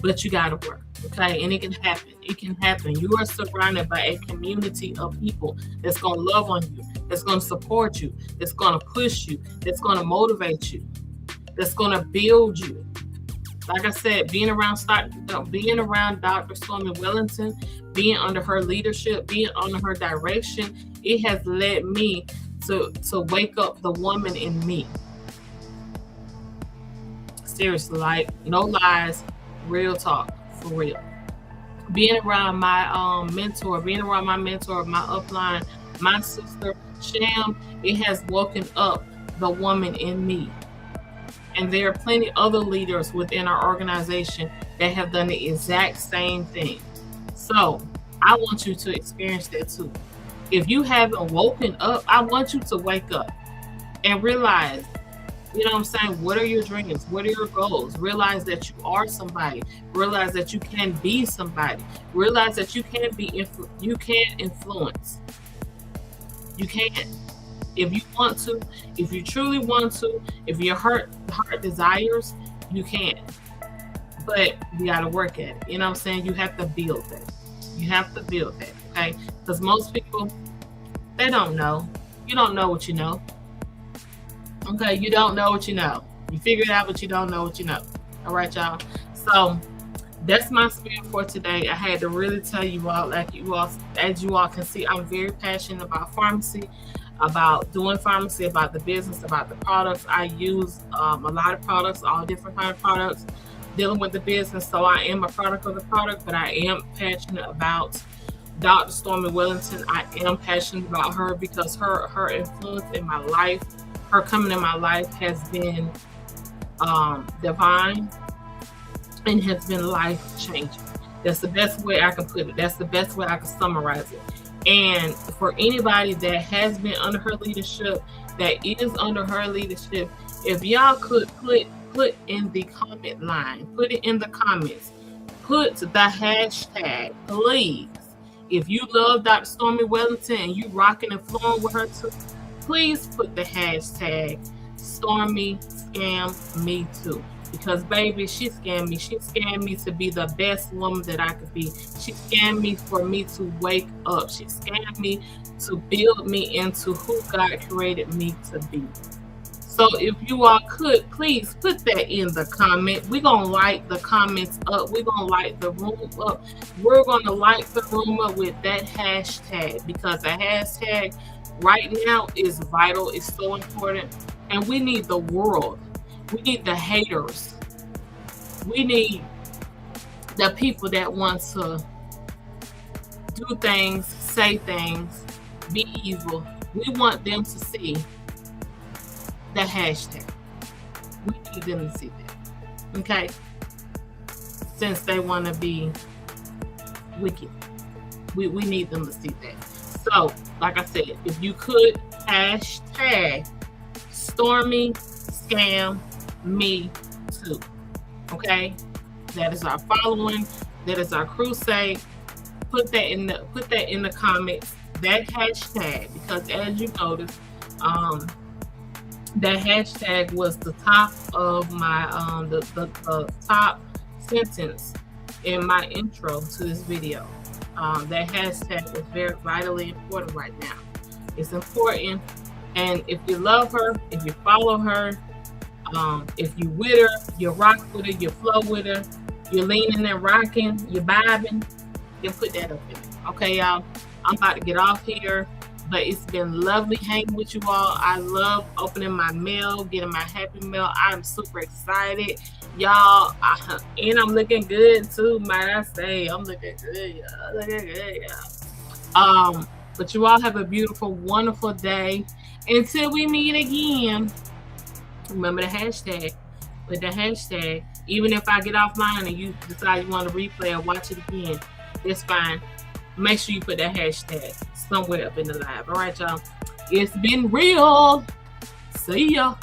But you gotta work, okay? And it can happen. It can happen. You are surrounded by a community of people that's gonna love on you, that's gonna support you, that's gonna push you, that's gonna motivate you, that's gonna build you. Like I said, being around Dr. Stormy Wellington, being under her leadership, being under her direction, it has led me to wake up the woman in me. Seriously, like, no lies, real talk, for real. Being around my mentor, my upline, my sister, Sham, it has woken up the woman in me. And there are plenty other leaders within our organization that have done the exact same thing. So I want you to experience that too. If you haven't woken up, I want you to wake up and realize, you know what I'm saying? What are your dreams? What are your goals? Realize that you are somebody. Realize that you can be somebody. Realize that you can you can influence. You can. If you want to, if you truly want to, if your heart desires, you can. But you got to work at it. You know what I'm saying? You have to build that. You have to build that, okay? Because most people, they don't know. You don't know what you know. Okay, you don't know what you know. You figure it out, but you don't know what you know. All right, y'all. So that's my spirit for today. I had to really tell you all, as you all can see, I'm very passionate about pharmacy, about doing pharmacy, about the business, about the products. I use a lot of products, all different kind of products, dealing with the business. So I am a product of the product, but I am passionate about Dr. Stormy Wellington. I am passionate about her because her influence in my life, her coming in my life has been divine and has been life-changing. That's the best way I can put it. That's the best way I can summarize it. And for anybody that has been under her leadership, that is under her leadership, if y'all could put in the comment line, put it in the comments, put the hashtag, please. If you love Dr. Stormy Wellington and you rocking and flowing with her too, please put the hashtag Stormy Scam Me Too. Because baby, she scammed me. She scammed me to be the best woman that I could be. She scammed me for me to wake up. She scammed me to build me into who God created me to be. So if you all could, please put that in the comment. We're going to light the comments up. We're going to light the room up. We're going to light the room up with that hashtag, because the hashtag right now is vital. It's so important. And we need the world. We need the haters. We need the people that want to do things, say things, be evil. We want them to see the hashtag. We need them to see that. Okay? Since they want to be wicked. We need them to see that. So, like I said, if you could hashtag Stormy Scam Me Too. Okay? That is our following. That is our crusade. Put that in the comments. That hashtag, because as you notice, that hashtag was the top of my the top sentence in my intro to this video. That hashtag is very vitally important right now. It's important, and if you love her, if you follow her, if you with her, you rock with her, you flow with her, you're leaning and rocking, you're vibing, then put that up in it. Okay, y'all. I'm about to get off here, but it's been lovely hanging with you all. I love opening my mail, getting my happy mail. I'm super excited, y'all. And I'm looking good too, might I say. I'm looking good, y'all. Looking good, y'all. But you all have a beautiful, wonderful day. Until we meet again, remember the hashtag. With the hashtag, even if I get offline and you decide you want to replay or watch it again, it's fine. Make sure you put that hashtag somewhere up in the live. All right, y'all. It's been real. See ya.